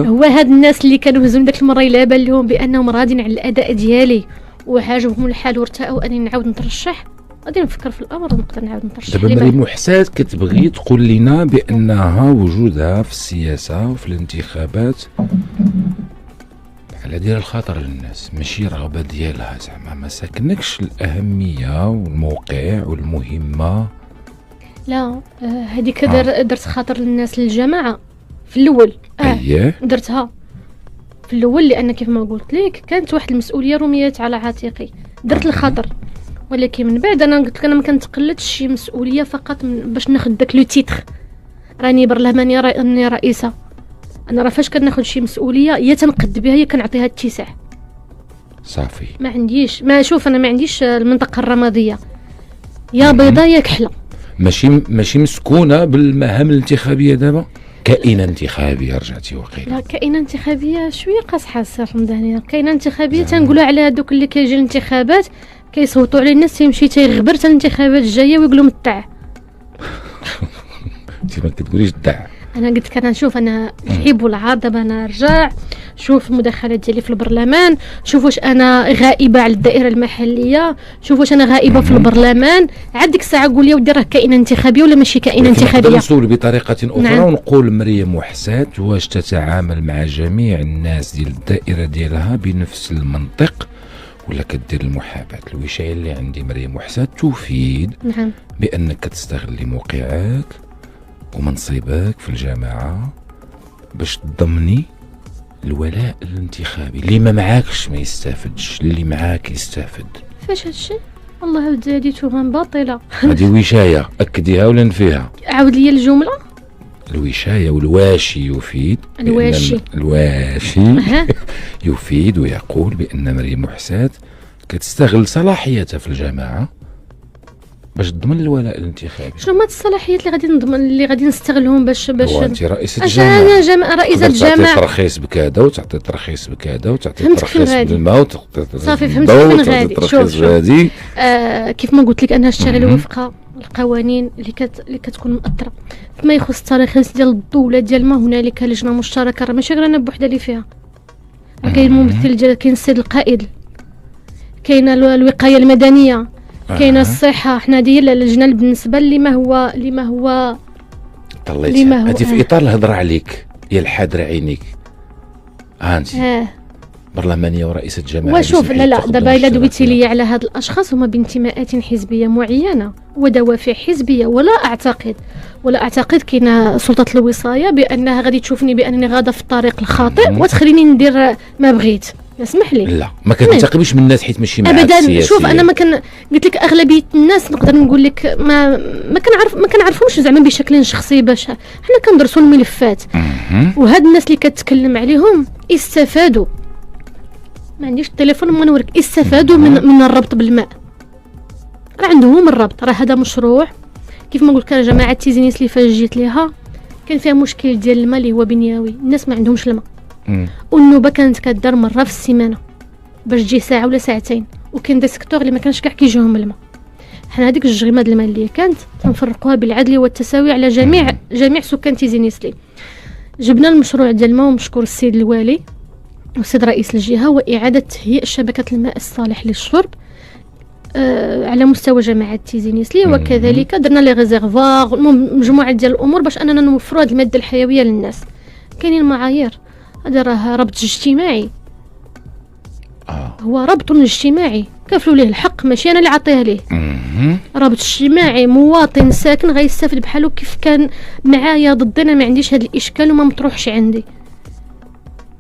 هو هاد الناس اللي كانوا هزوا داك المره الا بان لهم بانهم راضين على الاداء ديالي وعاجبهم الحال وارتاحوا اني نعاود نترشح، غادي نفكر في الامر ونقدر نعاود نترشح. دابا مريم وحسات كتبغي تقول لنا بانها وجودها في السياسه وفي الانتخابات على ديال الخاطر للناس ماشي رغبه ديالها. زعما ما ساكنكش الاهميه والموقع والمهمه. لا هذيك درت خاطر للناس للجماعه في الاول. درتها في الاول لان كيف ما قلت لك كانت واحد المسؤوليه رميت على عاتقي. درت الخاطر، ولكن من بعد انا قلت لك انا ما كنتقلدش شي مسؤوليه فقط باش ناخذ داك لو تيتر راني برلمانيه راني رئيسه. انا راه فاش كناخذ شي مسؤوليه يا تنقد بها يا كنعطيها اتساع صافي. ما عنديش شوف انا ما عنديش المنطقه الرماديه يا بيضاء يا كحله. ماشي مسكونه بالمهام الانتخابيه. دابا كائنه انتخابيه رجعتي وقيله. لا كائنه انتخابيه شويه قاصحه السر رمضاني. كائنه انتخابيه تنقولوا على هذوك اللي كيجي الانتخابات كيصوتوا على الناس تيمشي تيغبر حتى الانتخابات الجايه ويقولوا متاع. انت ما كتقوليش الدع. انا قلت لك انا نشوف انا الحب والعار. دابا انا نرجع شوف المداخلات ديالي في البرلمان، شوف واش انا غائبه على الدائره المحليه، شوف واش انا غائبه في البرلمان. عاد ديك الساعه قول لي ودي راه كائنه انتخابيه ولا ماشي كائنه انتخابيه. نسول بطريقه اخرى. نعم. ونقول مريم وحسات واش تتعامل مع جميع الناس ديال الدائره ديالها بنفس المنطق ولا كدير المحاباه؟ الوشايه اللي عندي مريم وحسات تفيد نعم بانك كتستغلي موقعك ومنصبك في الجماعة باش تضمني الولاء الانتخابي. اللي ما معاكش ما يستافدش، اللي معاك يستافد. فاش هادشي؟ والله زاديتوها باطلة. هذه وشاية، أكديها ولا نفيها؟ عاود لي الجملة. الوشاية والواشي يفيد. الواشي يفيد ويقول بأن مريم وحسات كتستغل صلاحيتها في الجماعة باش تضمن الولاء الانتخابي. شنو هما الصلاحيات اللي غادي نضمن اللي غادي نستغلهم باش انت رئيسة الجامعة. انا رئيسة الجامعة تعطي ترخيص بكذا وتعطي ترخيص بكذا وتعطي ترخيص بالماء صافي فهمت فين غادي. شوف كيف ما قلت لك انا اشتغل وفق القوانين اللي كتكون مؤثره فيما يخص التراخيص ديال الدوله ديال ما هنالك لجنه مشتركه. راه ماشي غير انا بوحدة اللي فيها. كاين ممثل كاين السيد القائد، كاين الوقايه المدنيه، كاينه الصحه. حنا ديال اللجنه بالنسبه لما هو طليتي هذه في اطار الهضره عليك يا الحاضر عينيك. انت برلمانيه ورئيسه جماعه. وشوف لا دابا الا دويتي لي على هاد الاشخاص هما بانتماءات حزبيه معينه ودوافع حزبيه، ولا اعتقد كاينه سلطه الوصايه بانها غادي تشوفني بانني غاده في الطريق الخاطئ وتخليني ندير ما بغيت. اسمح لي، لا ما كتنتقبش من الناس حيت ماشي معاك ابدا. شوف انا ما كان قلت لك اغلبيه الناس نقدر نقول لك ما كنعرفهمش زعما بشكل شخصي، باش حنا كندرسوا الملفات. وهاد الناس اللي كتكلم عليهم استفادوا، ما عنديش التليفون ما نوريك، استفادوا من الربط بالماء. راه عندهم الربط، راه هذا مشروع كيف ما قلت لك. جماعه تيزينيس اللي فاش جيت ليها كان فيها مشكل ديال الماء اللي هو بنيوي، الناس ما عندهمش الماء. والنوبه كانت كدار مره في السيمانه باش تجي ساعه ولا ساعتين، وكاين دي سيكتور اللي ما كانش كاع كيجيهم الماء. حنا هذيك الجريمه ديال الماء اللي كانت تنفرقوها بالعدل والتساوي على جميع سكان تيزينيسلي. جبنا المشروع ديال الماء ومشكور السيد الوالي والسيد رئيس الجهه، واعاده تهيئ شبكه الماء الصالح للشرب على مستوى جماعه تيزينيسلي. وكذلك درنا لي ريزيرفوار، مجموعه ديال الامور باش اننا نوفروا هذه الماده الحيويه للناس. كاينين معايير، هذا راه ربط اجتماعي. هو ربط اجتماعي كافلوا ليه الحق، ماشي انا اللي عطيه ليه. ربط اجتماعي، مواطن ساكن غيستافد بحالو كيف كان معايا ضدي، انا ما عنديش هذا الاشكال وما مطروحش عندي.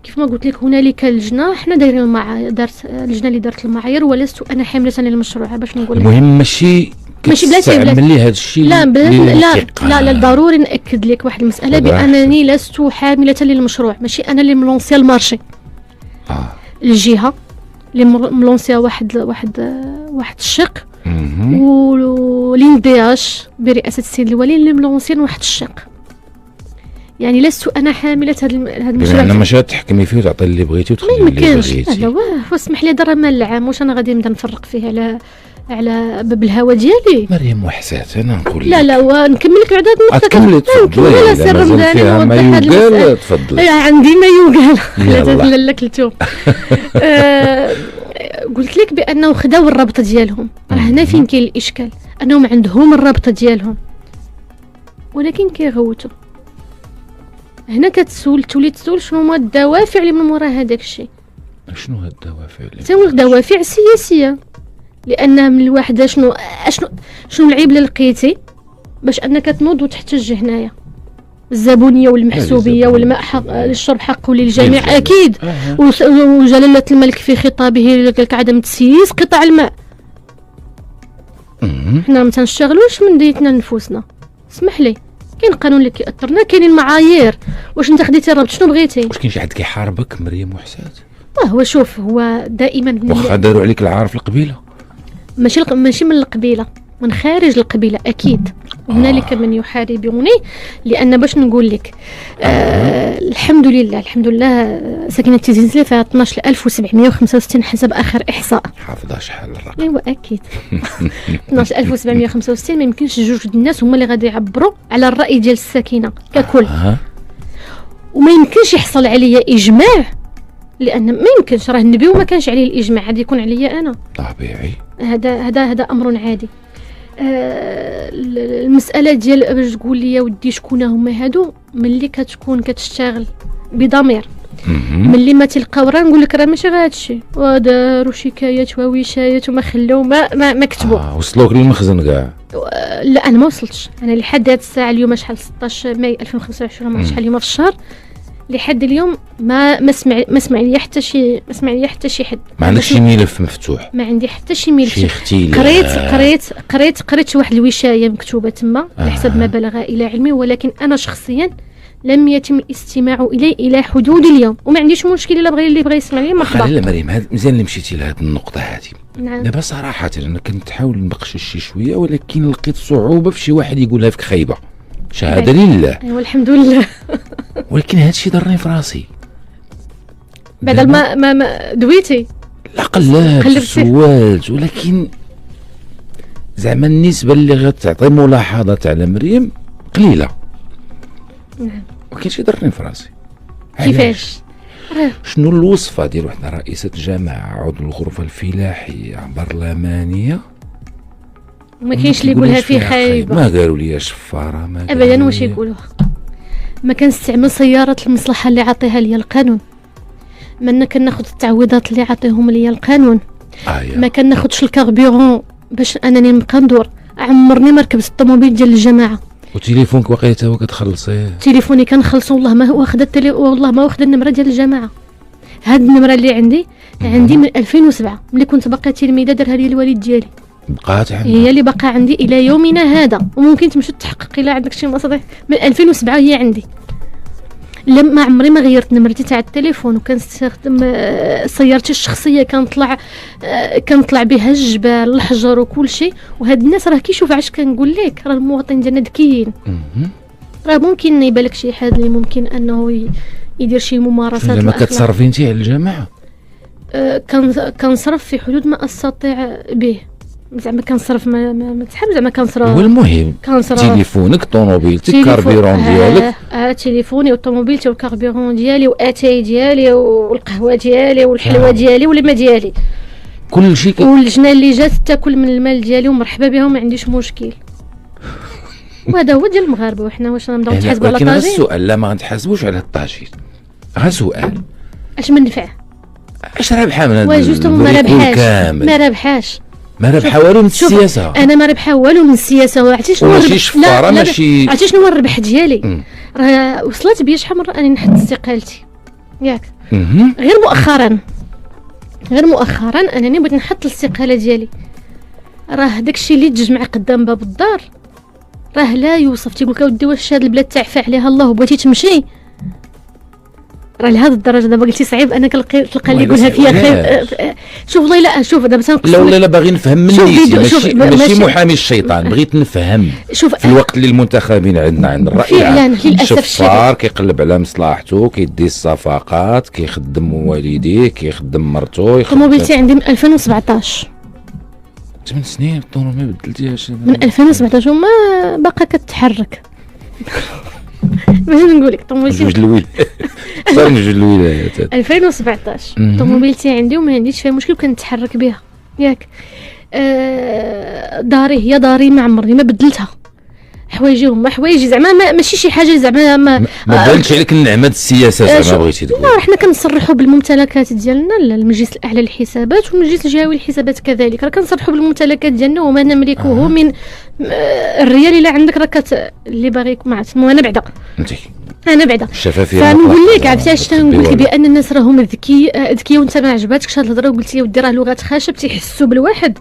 كيف ما قلت لك هنالك لجنه، حنا دايرين المعايير، دارت اللجنه اللي دارت المعايير، ولست انا حامله للمشروع باش نقول. المهم ماشي كتستعمل لي هذا الشيء. لا ضروري ناكد لك واحد المساله، بانني لست حامله للمشروع، ماشي انا اللي ملونسيا المارشي. الجهه اللي ملونسيا واحد الشق، وليندياش برئاسه السيد الولي اللي ملونسيا واحد الشق. يعني لست انا حامله هذا المشروع. انا ماشي تحكمي فيه وتعطي اللي بغيتي وتخلي اللي بغيتي. لا واسمح لي، دار مال العام، واش انا غادي نبدا نفرق فيه على باب الهوا ديالي؟ مريم وحسات انا نقول لا ونكمل لك بعدا النقطه. كملي تفضلي. سي رمضان ما يقال تفضلي. عندي ما يقال. لا كلتو. قلت لك بانه خداو الرابطه ديالهم. هنا فين كاين الاشكال، انهم عندهم الرابطه ديالهم ولكن كيغوتوا. هنا تولي تسول شنو هما الدوافع اللي من وراء هذاك الشيء. شنو هاد الدوافع اللي تسول دوافع سياسيه، لان من الواحده شنو العيب اللي لقيتي باش انك تنوض وتحتج هنايا؟ الزبونيه والمحسوبيه والماء حق للشرب حق للجميع اكيد. وجلاله الملك في خطابه قال عدم تسييس قطاع الماء. حنا ما تنشتغلوش من ديتنا لنفوسنا. اسمح لي، كاين قانون اللي كيأثرنا، كاينين المعايير. واش انت خديتي الربط شنو بغيتي؟ واش كاين شي حد كيحاربك مريم وحسات؟ هو شوف، هو دائما واخا داروا عليك العار في القبيله، ماشي من القبيله، من خارج القبيله اكيد. هنالك من يحاربوني، لان باش نقول لك الحمد لله ساكنه تيزينيسلي فيها 12765 حسب اخر احصاء. حافظه شحال الرقم؟ ايوا اكيد. 12765. ما يمكنش جوج الناس هما اللي غادي يعبروا على الراي ديال الساكنه ككل. وما يمكنش يحصل عليا اجماع، لان ما يمكنش، راه النبي وما كانش عليه الاجماع، غادي يكون عليا انا طبيعي. هذا امر عادي. المساله ديال باش تقول لي ودي شكون هما هادو، ملي كتكون كتشتغل بضمير، ملي ما تلقاو راه نقول لك راه ماشي غير هادشي، وداروا شكايات ووشايات وما خلاو ما كتبوا. وصلوك للمخزن كاع؟ لا انا ما وصلتش. انا لحد هاد الساعه اليوم شحال 16 ماي 2025 ما شحال اليوم في الشهر، لحد اليوم ما سمع لي حتى شي حد. ما عندكش شي ملف مفتوح؟ ما عندي حتى شي ملف. شي اختي قريت واحد الوشايه مكتوبه تما على حسب ما بلغ الى علمي، ولكن انا شخصيا لم يتم الاستماع الى حدود اليوم، وما عنديش مشكل الا اللي بغى يسمع لي مرحبا. لا مريم، هذا مزيان اللي مشيتي لهذه النقطه هذه. نعم. دابا صراحه انا كنت نحاول نبقشش شي شويه، ولكن لقيت صعوبه في شي واحد يقولها فيك خايبه. شهاده لله. ايوا الحمد لله. ولكن هذا الشيء ضرني في راسي بعد ما دويتي. لا قلبت سوالت، ولكن زعما النسبه اللي غتعطي ملاحظات على مريم قليله. نعم. ولكن شي ضرني في راسي. كيفاش؟ شنو الوصفه ديال وحده رئيسه جامعه عضو الغرفه الفلاحيه برلمانيه ما كاينش اللي يقولها فيه خايبه؟ ما قالوا لي شفاره، ما ابدا. واش يقولوها؟ ما كنستعمل سياره المصلحه اللي عطيها لي القانون. ما كناخذ التعويضات اللي عطيهم ليا القانون، ما كناخذش الكاربيرون باش انني نبقى ندور. عمرني ما ركبت الطوموبيل ديال الجماعه. وتليفونك واقيلا هو كتخلصيه؟ تليفوني كنخلص، والله ما واخده والله ما واخده النمره ديال الجماعه. هاد النمره اللي عندي من 2007 ملي كنت باقا تلميذه، دارها لي الوالد ديالي، بقات عندي، هي اللي باقا عندي الى يومنا هذا. وممكن تمشي تحقق الا عندك شي مصادر. من 2007 هي عندي. لما عمري ما غيرت نمرتي تاع التليفون، وكنستخدم سيارتي الشخصيه، كنطلع بها الجبال الحجر وكل شيء. وهاد الناس راه كيشوف، عاش كنقول لك راه المواطنين ديالنا ذكيين. راه ممكن يبان لك شي حد اللي ممكن انه يدير شي ممارسات. لما كتصرفي انت على الجماعه؟ كنصرف في حدود ما استطيع به، زعما كنصرف ما تحب، زعما كنصرف. والمهم تليفونك، طوموبيلتك، كاربيرون ديالك. تليفوني وطوموبيلتي والكاربيرون ديالي واتاي ديالي والقهوه ديالي والحلوه ديالي والماء ديالي، كل شيء. والجنه اللي جات تاكل من المال ديالي ومرحبا بها وما عنديش مشكل. وهذا هو ديال المغاربه. وحنا واش نبداو نتحاسبوا على طاجين؟ السؤال لا، ما نتحاسبوش على الطاجين. غير سؤال، اش من نفع؟ اش رابحه من هذا ما رابحاش ما ربحها والو من السياسه. انا ما ربحها والو من السياسه. عرفتي شنو عرفتي شنو هو الربح ديالي؟ راه وصلت بيا شحال مره اني نحط استقالتي ياك. غير مؤخرا انني بغيت نحط الاستقاله ديالي. راه داكشي اللي تجمع قدام باب الدار راه لا يوصف. تيقول لك اودي واش هاد البلاد تعفى عليها الله وبغيتي تمشي؟ راه لهذه الدرجه دابا قلتي صعيب انك تلقى اللي يقولها فيها خير. شوف والله لا، شوف دابا تنقص. لا والله لا، باغي نفهم من نيتي، ماشي محامي الشيطان. بغيت نفهم. شوف في الوقت اللي المنتخبين عندنا عند الرأي فعلا للاسف الشفار كيقلب على مصلحته، كيدي الصفقات، كيخدم والديه، كيخدم مرته. طوموبيلتي عندي من 2017. 8 سنين الطوموبيل ما بدلتيهاش من 2017 وما باقا كتحرك. باش نقول لك طوموبيلتي جوج الويل صار جوج الولايات 2017 طوموبيلتي عندي وما عنديش فيها مشكل، وكنتحرك بها ياك. داري هي داري، ما عمرني ما بدلتها. حوايجي هما حوايجي، زعما ماشي شي حاجه زعما ما بانش عليك النعمه السياسه زعما بغيتي تقول. لا، حنا كنصرحوا بالممتلكات ديالنا المجلس الاعلى للحسابات والمجلس الجهوي للحسابات كذلك. راه كنصرحوا بالممتلكات ديالنا وما نملكه من الريال. الا عندك راه اللي باغيك ما عرفت. انا بعدا الشفافيه. فنقول لك عرفتي اش نقول لك، بان الناس راهم ذكيه وانت ما عجباتكش هاد الهضره وقلت لي ودي راه لغه خشب تيحسوا بالواحد.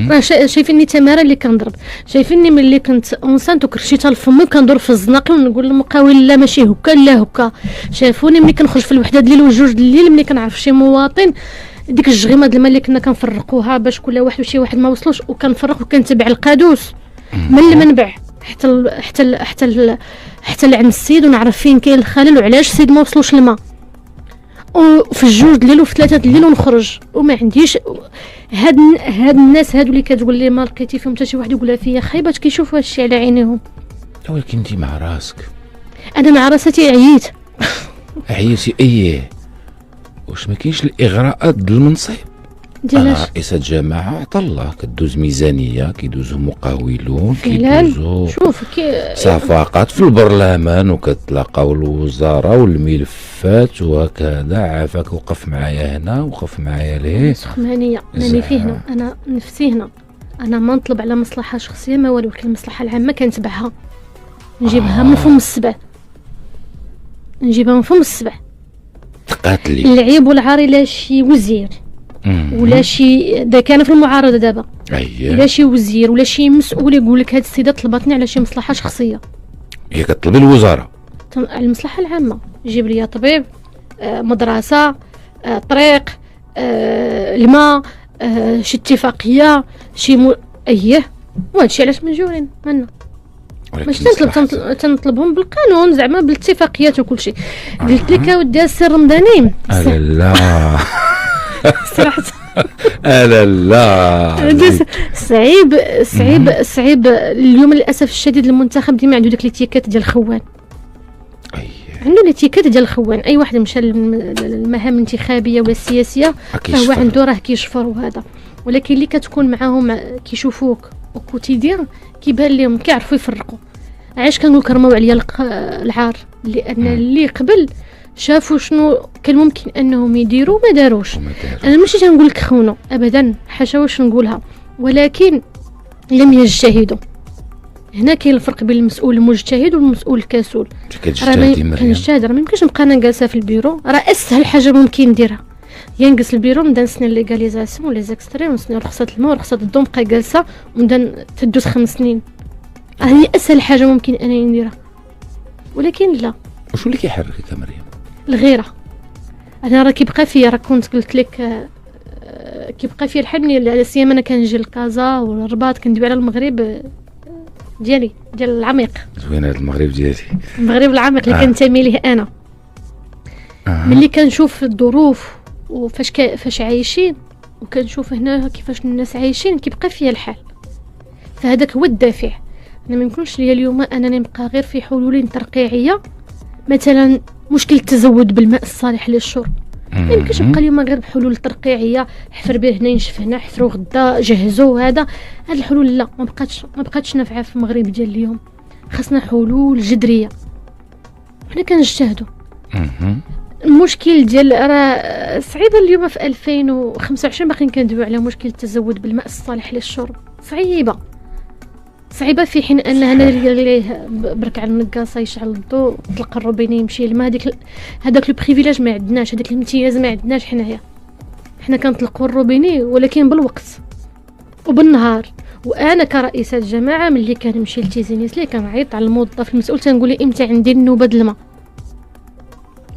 راه شايفيني تماره اللي كنضرب، شايفيني ملي كنت اونسانت وكرشيت الفم وكندور في الزناقي ونقول للمقاول لا ماشي هكا لا هكا. شافوني ملي كنخرج في الوحده الليل وجوج الليل ملي كنعرف شي مواطن، ديك الجغيمه د الماء اللي كنا كنفرقوها باش كل واحد وشي واحد ما وصلوش، وكنفرق وكنتبع القادوس من المنبع حتى لعند السيد، ونعرف فين كاين الخلل وعلاش السيد ما وصلوش الماء. وفي الجوج الليل وفي 3 الليل ونخرج وما عنديش. هاد الناس هادو اللي كتقول لي ما لقيتي فيهم حتى شي واحد يقولها فيا خايبه، كيشوفوا هادشي على عينيهم. ولكن انت مع راسك. انا مع راسي عييتي ايه. واش ما كاينش الاغراءات ديال المنصب؟ رئيسة جماعة عطا الله، كدوز ميزانية، كيدوزو مقاولون، كيدوزو صفقات في البرلمان، وكتلاقاو الوزارة والملفات وهكذا. عافاك وقف معايا هنا وقف معايا ليه. سخمانية ماني فيه هنا، أنا نفسي هنا. أنا ما نطلب على مصلحة شخصية ما والو، ولكن المصلحة العامة كنتبعها، نجيبها من فم السبع، تقاتلي. العيب والعار إلا شي وزير ولا شي دا كان في المعارضه دابا، ولا شي وزير ولا شي مسؤول يقول لك هاد السيده طلبتني على شي مصلحه شخصيه، هي كتطلبي الوزاره على المصلحه العامه، جيب لي طبيب، مدرسه، طريق، الماء، شي اتفاقيه، شي اييه. وهادشي علاش مجورين مالنا، ماشي تنطلبهم بالقانون زعما بالاتفاقيات وكل شيء. قلت لك اودي السي رمضاني لا صراحه لا صعيب اليوم للاسف الشديد. المنتخب ديما عنده ديك الاتيكات ديال الخوان، عنده الاتيكات ديال الخوان. اي واحد مشى للمهام الانتخابيه ولا السياسيه فهو عنده راه كيشفر وهذا، ولكن اللي كتكون معاهم كيشوفوك وكوتيديان كيبان لهم كيعرفوا يفرقوا. علاش كنقول كرموا عليا العار؟ لان اللي قبل شافوا شنو كان ممكن انهم يديروا ما داروش. انا ماشي تنقول لك خونوا ابدا، حاشا واش نقولها، ولكن لم يجتهدوا. هنا كاين الفرق بين المسؤول المجتهد والمسؤول الكسول. كنجتهد، راه ما يمكنش نبقى انا جالسه في البيرو. راه اسهل حاجه ممكن نديرها هي نجلس البيرو، نبدا نسنى ليغاليزاسيون ولي زيكستري، ونسنى رخصه الماء ورخصه الضو، نبقى جالسه ونبدا تدوز 5 سنين. هي اسهل حاجه ممكن انا نديرها، ولكن لا. واش اللي كيحركك مريم؟ الغيره. انا راه كيبقى فيا، راه كنت قلت لك كيبقى فيا الحمل، على سيما انا كنجي لكازا والرباط، كندوي على المغرب ديالي، ديال العميق. زوين هذا المغرب ديالي، المغرب العميق اللي كنتمي ليه انا. ملي كنشوف الظروف فاش عايشين، وكنشوف هنا كيفاش الناس عايشين، كيبقى فيا الحال. فهذاك هو الدافع. انا ما يمكنش ليا اليوم انني نبقى غير في حلول ترقيعيه، مثلا مشكل التزود بالماء الصالح للشرب. ما يمكنش نبقى اليوم غير بحلول ترقيعيه، حفر به هنا ينشف هنا، حفروا غدا جهزوا هذا. هاد الحلول لا، ما بقاتش نافعه في المغرب ديال اليوم. خاصنا حلول جذريه. حنا كنجتهدوا. المشكل ديال راه صعيبه اليوم في 2025 باقيين كندويو على مشكل التزود بالماء الصالح للشرب. صعيبه في حين ان هنا ليه برك على النقاصه يشعل الضوء، طلق الروبيني يمشي الماء. هذاك لو بريفيليج ما عندناش، هذاك الامتياز ما عندناش حنايا. حنا كنطلقوا الروبيني ولكن بالوقت وبالنهار. وانا كرئيسه جماعه ملي كنمشي لتيزينيس لي كنعيط على الموظف المسؤول، تنقول لي امتى عندي النوبه د الماء،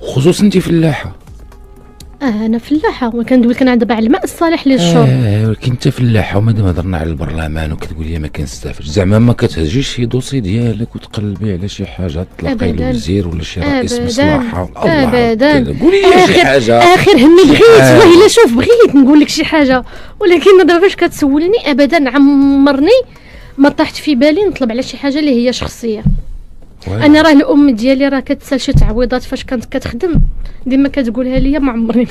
خصوصا انت فلاحه. انا فلاحه وكندوي كنعد دابا على الماء الصالح للشرب. ولكن انت فلاحه، ومادام هضرنا على البرلمان وكتقول لي ما كنستافدش، زعما ما كتهجيش شي دوسي ديالك وتقلبي على شي حاجه تلاقي الوزير ولا شي رئيس مصلحه؟ ابدا. قولي لي شي حاجه. اخر همي بغيت والله الا شوف بغيت نقول لك شي حاجه، ولكن دابا فاش كتسولني ابدا عمرني ما طاحت في بالي نطلب على شي حاجه اللي هي شخصيه. انا راه الام ديالي راه كتسال شي تعويضات فاش كانت كتخدم، ديما كتقولها لي، ما عمرني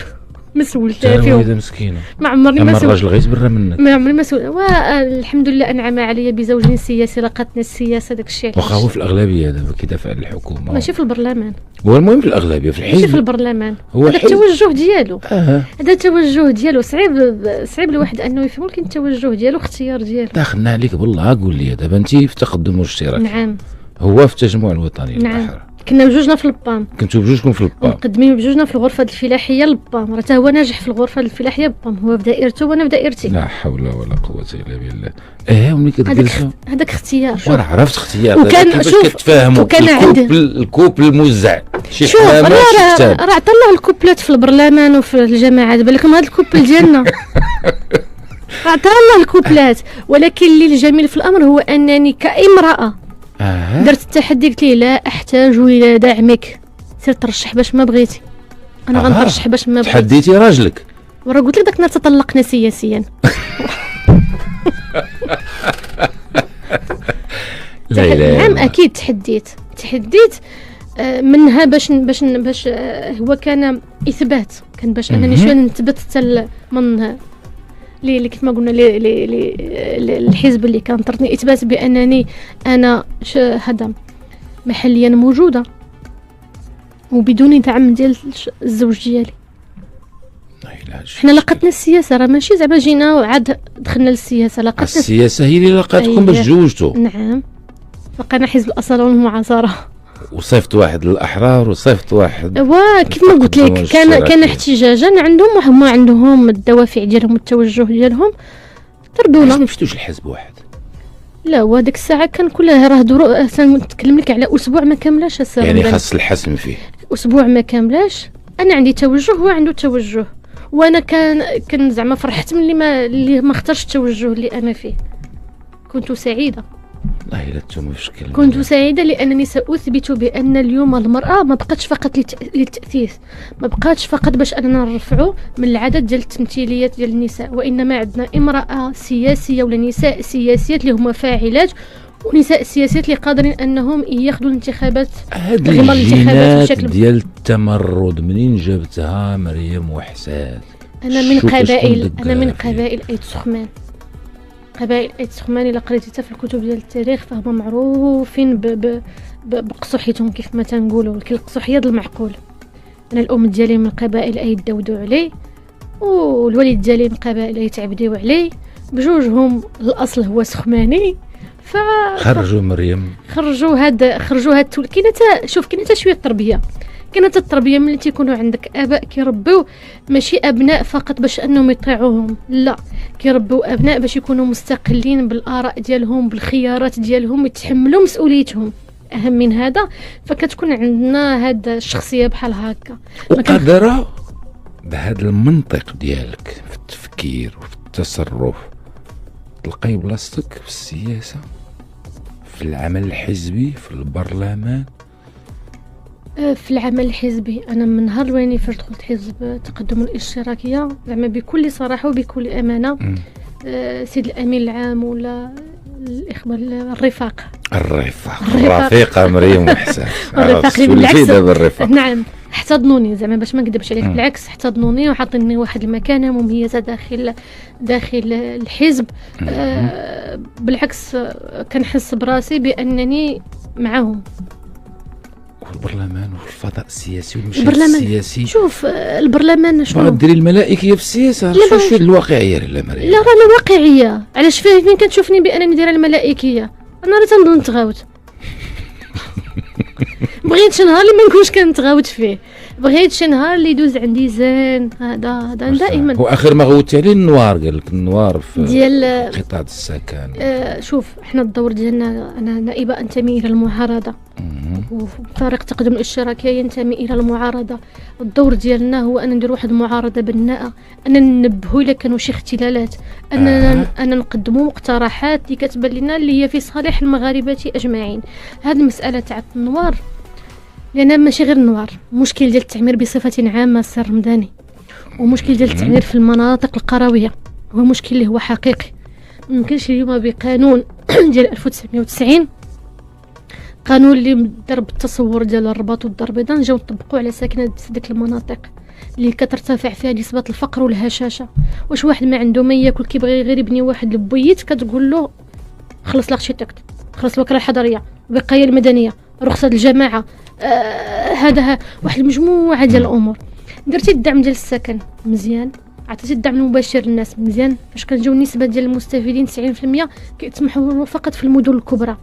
ما سولتها فيهم. هذا مسكينه، ما عمرني ما سولت. الراجل غير برا منك، ما عمري ما سولت. والحمد لله انعم عليا بزوج سياسي، لقاتني السياسه داك الشيء. واخا هو في الاغلبيه دابا كيدافع عن الحكومه، ماشي في البرلمان. هو المهم في الاغلبيه في الحزب، ماشي في البرلمان. هو هذا التوجه ديالو. هذا التوجه ديالو صعيب الواحد انه يفهم، ولكن التوجه ديالو اختيار ديالو. داخلنا عليك بالله. قول لي دابا انت في تقدم واشتراك. نعم. هو في التجمع الوطني للبحر. كنا بجوجنا في البام. كنتو بجوجكم في البام، مقدمين بجوجنا في الغرفه الفلاحيه للبام. راه هو ناجح في الغرفه الفلاحيه بالبام، هو في دائرته وانا في دائرتي. لا حول ولا قوه الا بالله. وملي كتجلسوا هذاك اختيار. وانا عرفت اختيار. وكان كيفاش كتفاهموا الكوب الموزع شي حمامه شي كتاب. راه عطى الله الكوبلات في البرلمان وفي الجماعات. بالكم هذا الكوبل ديالنا عطى الله الكوبلات. ولكن اللي الجميل في الامر هو انني كامراه درت التحدي، قلت ليه لا احتاج الى دعمك، سير ترشح باش ما بغيتي. انا غنترشح باش ما بغيتي. تحديتي راجلك؟ وراه قلت لك داك النهار تطلقنا سياسيا. نعم اكيد تحديت منها باش هو كان اثبات، كان باش انني شويه نثبت حتى من اللي كيف ما قلنا الحزب اللي كان طرتني اثبات بانني انا هذا محليا موجوده وبدون دعم ديال الزوج ديالي. حنا لقتنا السياسه، راه ماشي زعما جينا وعاد دخلنا للسياسه. لقتنا السياسه هي اللي لقاتكم باش تزوجتوا. نعم. لقينا حزب الاصاله والمعاصره، وصيفط واحد للاحرار وصيفط واحد. كيف ما قلت لك كان احتجاجا عندهم، وهما عندهم الدوافع ديالهم والتوجه ديالهم. طردونا. ما مشيتوش لحزب واحد؟ لا، وهذيك الساعه كان كلها راه نتكلم لك على اسبوع ما كاملاش. يعني خاص الحسم فيه اسبوع ما كاملاش. انا عندي توجه وهو عنده توجه، وانا كان زعما فرحت من اللي ما اختارش التوجه اللي انا فيه. كنت سعيده والله لا نتوما في شكل. كنت سعيده لانني ساثبت بان اليوم المراه ما بقاتش فقط للتاثيث، ما بقاتش فقط باش اننا نرفعوا من العدد ديال التمثيليات ديال النساء، وانما عندنا امراه سياسيه ولا نساء سياسيات اللي هما فاعلات، ونساء سياسيات اللي قادرين انهم ياخذوا الانتخابات. هاد الجينات ديال التمرد منين جبتها مريم وحساد؟ انا من قبائل ايت سخمان. قبائل ايت سخمان الا قريتيها في الكتب ديال التاريخ فهم معروفين بقصوحيتهم كيف ما تنقولوا، ولكن القصوحيه ديال المعقول. انا الام ديالي من القبائل يداودوا عليه، والوالد ديالي من القبائل يتعبدوا عليه، بجوجهم الاصل هو سخماني. خرجوا مريم، خرجوا هاد كاينه حتى شويه التربيه. كانت التربيه ملي تيكونوا عندك اباء كيربيو ماشي ابناء فقط باش انهم يطيعوهم، لا، كيربيو ابناء باش يكونوا مستقلين بالاراء ديالهم، بالخيارات ديالهم، يتحملوا مسؤوليتهم. اهم من هذا فكتكون عندنا هاد الشخصيه بحال هكا، وقادره بهذا المنطق ديالك في التفكير وفي التصرف تلقاي بلاصتك في السياسه، في العمل الحزبي، في البرلمان. في العمل الحزبي انا من نهار الاولاني فاش دخلت حزب التقدم الاشتراكيه، زعما بكل صراحه وبكل امانه، سيد الامين العام ولا الاخوه الرفيقه مريم وحسان بالعكس دابا الرفاق، نعم، احتضنوني، زعما باش ما نكذبش عليك، بالعكس احتضنوني وحاطيني واحد المكانه مميزه داخل الحزب. بالعكس كنحس براسي بانني معهم. والبرلمان والفضاء السياسي والمشهد السياسي، شوف البرلمان شنو ديري الملائكيه في السياسه، شوف الواقعيه لا مريم. لا راه واقعيه، علاش فين كتشوفني بانني دايره الملائكيه؟ انا راه تنظن نتغاوت. بغيت شي نهار اللي ما نكونش كنتغاوت فيه، بغيت شي نهار اللي يدوز عندي زين. هذا دائما. واخر ما غوتي عليه النوار، قال لك النوار في ديال قطاع السكن. شوف احنا الدور ديالنا، انا نائبه انتمي الى المعارضه، وفريق تقدم الاشتراكيه ينتمي الى المعارضه. الدور ديالنا هو ان ندير واحد المعارضه بناءه، ان ننبهوا الا كانوا شي اختلالات، ان نقدموا مقترحات اللي كتبان لنا اللي هي في صالح المغاربه اجمعين. هذه المساله تاع النوار، لان ماشي غير النوار، مشكل ديال التعمير بصفه عامه السي الرمضاني، ومشكل ديال التعمير في المناطق القرويه هو مشكل اللي هو حقيقي. ممكنش اليوم بقانون ديال 1990، قانون اللي ضرب التصور ديال الرباط والضربيضه، نجاو نطبقوا على ساكنه ديك المناطق اللي كترتفع فيها نسبه الفقر والهشاشه. واش واحد ما عنده ما ياكل كيبغي غير يبني واحد البويت، كتقول له خلص الاركيتكت، خلص الوكاله الحضريه، الوقايه المدنيه، رخصه الجماعه، هذا واحد المجموعه ديال الامور. درتي الدعم ديال السكن مزيان، عطيتي الدعم المباشر للناس مزيان، فاش كنجيو النسبه ديال المستفيدين 90% كيتسمحوا فقط في المدن الكبرى،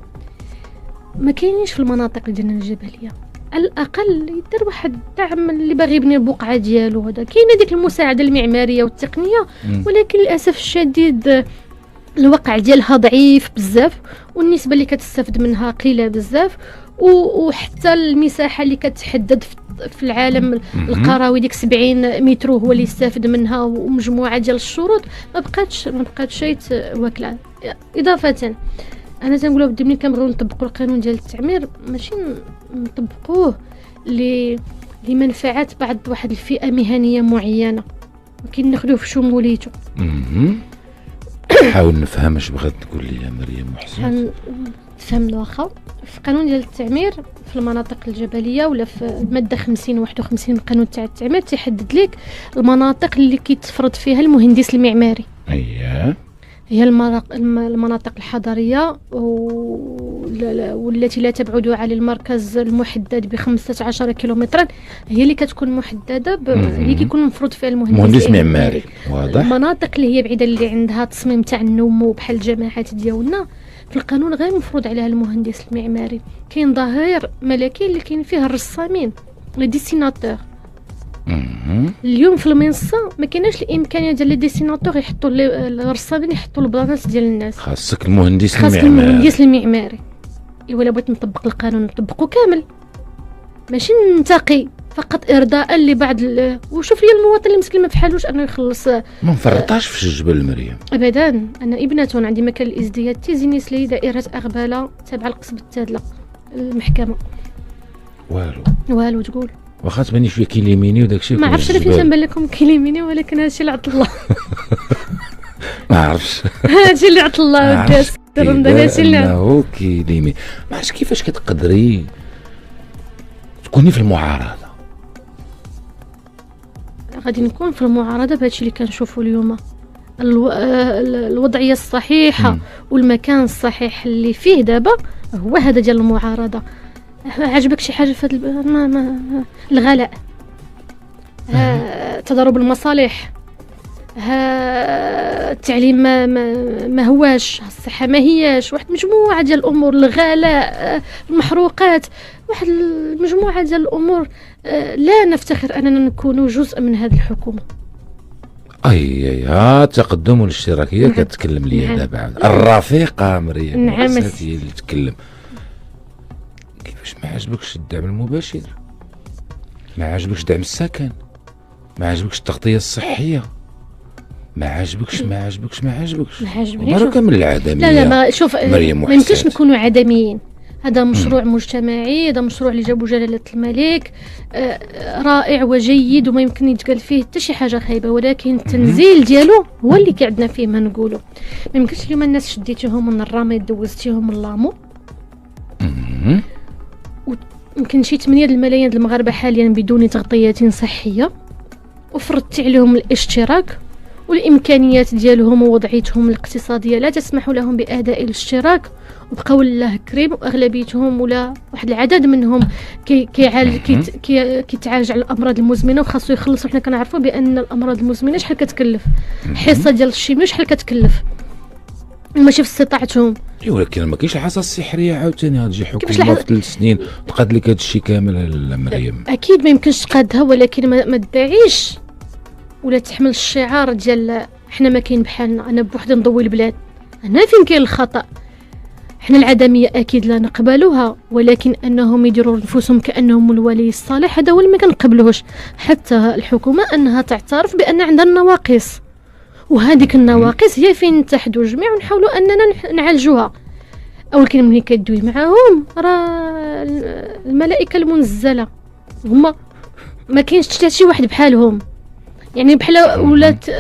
ما كاينينش في المناطق ديالنا الجبليه. على الاقل يدير واحد الدعم اللي باغي يبني البقعه ديالو. هذا كاينه ديك المساعده المعماريه والتقنيه، ولكن للاسف الشديد الوقع ديالها ضعيف بزاف، والنسبه اللي كتستافد منها قليله بزاف، وحتى المساحه اللي كتحدد في العالم القروي ديك 70 متر هو اللي يستافد منها، ومجموعه ديال الشروط ما بقاتش واكله. اضافه انا تنقولوا بدي ملي كنبغيو نطبقوا القانون ديال التعمير ماشي نطبقوه لمنفعه بعض واحد الفئه مهنيه معينه، ولكن ناخذوه في شموليته. حاول نفهم اش بغات تقول لي يا مريم وحسين. تفهم واخا في القانون ديال التعمير في المناطق الجبليه ولا في الماده 50 و 51 من القانون تاع التعمير تيحدد لك المناطق اللي كيتفرض فيها المهندس المعماري. هي المناطق الحضريه والتي لا تبعد عن المركز المحدد ب15 كيلومترا، هي اللي كتكون محدده اللي كيكون مفروض فيها المهندس معماري. واضح. المناطق اللي هي بعيده اللي عندها تصميم تاع النمو بحال الجماعات ديالنا في القانون غير مفروض عليها المهندس المعماري. كاين ظهير ملكي اللي كاين فيه الرسامين لي ديسيناتور. اليوم في المنصه ما كايناش الامكانيه ديال لي ديسيناتور يحطوا الرسامين يحطوا البلانات ديال الناس. خاصك المهندس المعماري. ولا بغيت نطبق القانون نطبقه كامل، ماشي ننتقي فقط ارضاء لبعض وشوف لي المواطن اللي مسكين ما بحالوش انه يخلص. ما نفرطاش في الجبل مريم ابدا. انا ابنه عندي مكان الازدياد تيزينيس لي دائره اغباله تابعه لقصب التادله المحكمه. والو تقول واخا تباني شويه كيليميني وداكشي ما عرفتش فين تنبان لكم كيليميني، ولكن هادشي اللي عطى الله. ما عرفتش هادشي اللي عطى الله وداس هادشي اللي هو كيليمي. ما عرفتش كيفاش كتقدري تكوني في المعارضه. غادي نكون في المعارضه بهادشي اللي كنشوفوا اليوم، الوضعيه الصحيحه والمكان الصحيح اللي فيه دابا هو هذا ديال المعارضه. عجبك شي حاجه في هذا الغلاء تضارب المصالح، التعليم ما هواش، الصحة ما هياش، واحد مجموعة ديال الأمور، الغلاء، المحروقات، واحد المجموعة ديال الأمور. لا نفتخر أننا نكون جزء من هذه الحكومة. تقدم الاشتراكية كتكلم لي دابا الرفيقة مريم هي اللي تتكلم. كيفاش ما عجبكش الدعم المباشر؟ ما عجبكش دعم السكن؟ ما عجبكش التغطية الصحية؟ ما عجبكش بركة من العدمية. لا ما شوف، ما يمكنش نكونوا عدميين. هذا مشروع مجتمعي، هذا مشروع اللي جابوا جلالة الملك، رائع وجيد وما يمكن يتقال فيه حتى شي حاجة خايبة، ولكن التنزيل ديالو هو اللي قعدنا فيه ما نقولوا. ما يمكنش اليوم الناس شديتيهم من الرامي دوزتيهم من لامو. يمكن شي 8 الملايين المغاربة حاليا بدون تغطية صحية، وفرضتي عليهم الاشتراك، والامكانيات ديالهم ووضعيتهم الاقتصاديه لا تسمح لهم باداء الاشتراك، وبقاو الله كريم، واغلبيتهم ولا واحد العدد منهم كيتعالج على الامراض المزمنه وخاصو يخلصوا. حنا كنعرفوا بان الامراض المزمنه شحال كتكلف، حصه ديال الشيميو شحال كتكلف، ماشي في استطاعتهم. ولكن ما كاينش الحصه السحريه عاوتاني غتجي حكومه في 3 سنين تقاد لك هذا الشيء كامل. مريم اكيد ما يمكنش تقادها، ولكن ما تدعيش ولا تحمل الشعار ديال حنا ما كاين بحالنا، انا بوحدي نضوي البلاد. هنا فين كاين الخطا. حنا العدميه اكيد لا نقبلوها، ولكن انهم يديروا نفوسهم كانهم الولي الصالح هذا هو اللي ما كنقبلوهش. حتى الحكومه انها تعترف بان عندها النواقص، وهذيك النواقص هي فين نتحدوا جميع ونحاولوا اننا نعالجوها. اول كلمه ملي كدوي معاهم راه الملائكه المنزله هما ما كاينش حتى شي واحد بحالهم، يعني بحال ولات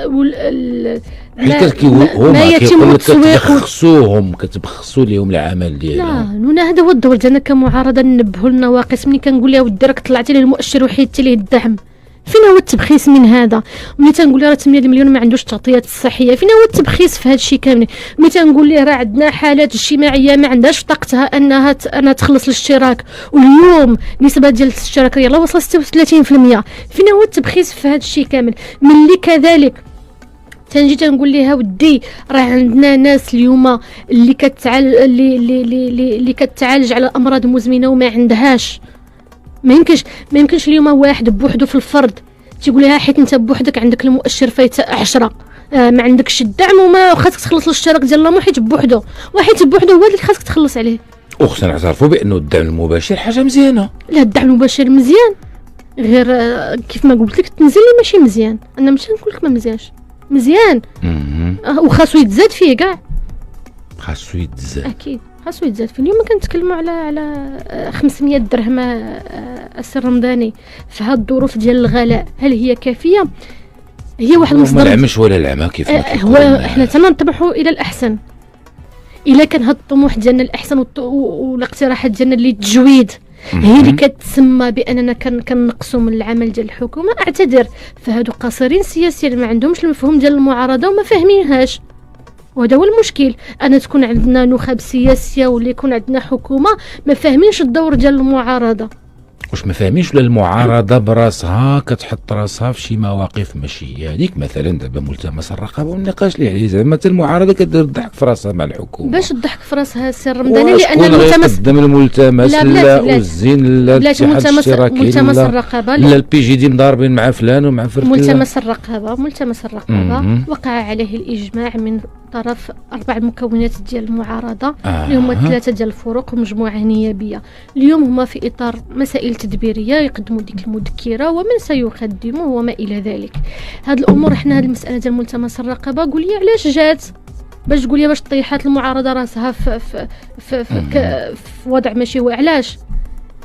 ما يتم تسويقهم كتبخسوا لهم العمل ديالهم. لا هذا هو الدور ديالنا كمعارضه، ننبهوا النواقص. ملي كنقول لها ودي راك طلعتي لي المؤشر وحيدتي ليه الدعم، فين هو التبخيس من هذا؟ ملي تنقول لها راه 8 مليون ما عندوش التغطيات الصحيه، فين هو التبخيس في هذا الشيء كامل؟ ملي تنقول ليه راه عندنا حالات اجتماعيه ما عندهاش في طاقتها انها تخلص الاشتراك، واليوم نسبه ديال الاشتراك يلاه وصل 36%، فين هو التبخيس في هذا الشيء كامل؟ ملي كذلك تنجي تنقول لها ودي راه عندنا ناس اليوم اللي كتعالج على امراض مزمنه وما عندهاش. ما يمكنش اليوم واحد بوحده في الفرد تيقول لها حيت انت بوحدك عندك المؤشر فايت 10 ما عندكش الدعم وما خاصك تخلص الاشتراك ديال لامو حيت بوحده، وحيت بوحده هو اللي خاصك تخلص عليه. وخصنا نعترفوا بانه الدعم المباشر حاجه مزيانه. لا الدعم المباشر مزيان، غير كيف ما قلت لك التنزيل اللي ماشي مزيان. انا ماشي نقول لك ما مزيانش، مزيان وخاصو يتزاد فيه كاع، خاصو يتزاد اكيد خاصو يتزاد فيه. اليوم كنتكلموا على 500 درهم السر رمضاني في هاد الظروف ديال الغلاء، هل هي كافيه؟ هي واحد المصدر العمش ولا العمى كيف ما هو احنا تنطمحوا الى الاحسن. الا كان هاد الطموح ديالنا الاحسن والاقتراحات ديالنا اللي التجويد هي اللي كتسمى باننا كنقصوا من العمل ديال الحكومه، اعتذر، فهادو قاصرين سياسيا ما عندهمش المفهوم ديال المعارضه وما فاهمينهاش، وهذا هو المشكل. انا تكون عندنا نخب سياسيه واللي يكون عندنا حكومه ما فاهمينش الدور ديال المعارضه. واش ما فاهمينش ولا المعارضه براسها كتحط راسها في شي مواقف ماشي هذيك؟ مثلا دابا ملتمس الرقابه والنقاش اللي عليه، زعما حتى المعارضه كدير الضحك في راسها مع الحكومه. باش الضحك في راسها السر رمضاني؟ لان الملتمس لا والزين لا الاتحاد الاشتراكي ملتمس الرقابه لا البي جي دي مضاربين مع فلان ومع فرتان. ملتمس الرقابه وقع عليه الاجماع من طرف 4 المكونات ديال المعارضه اللي هما 3 ديال الفروق ومجموعه نيابيه. اليوم هما في اطار مسائل تدبيريه يقدموا ديك المذكره ومن سيقدمه وما الى ذلك. هاد الامور حنا هاد المساله ديال ملتمس الرقابه قول لي علاش جات؟ باش تقول لي باش طيحات المعارضه راسها في وضع ماشي هو. علاش؟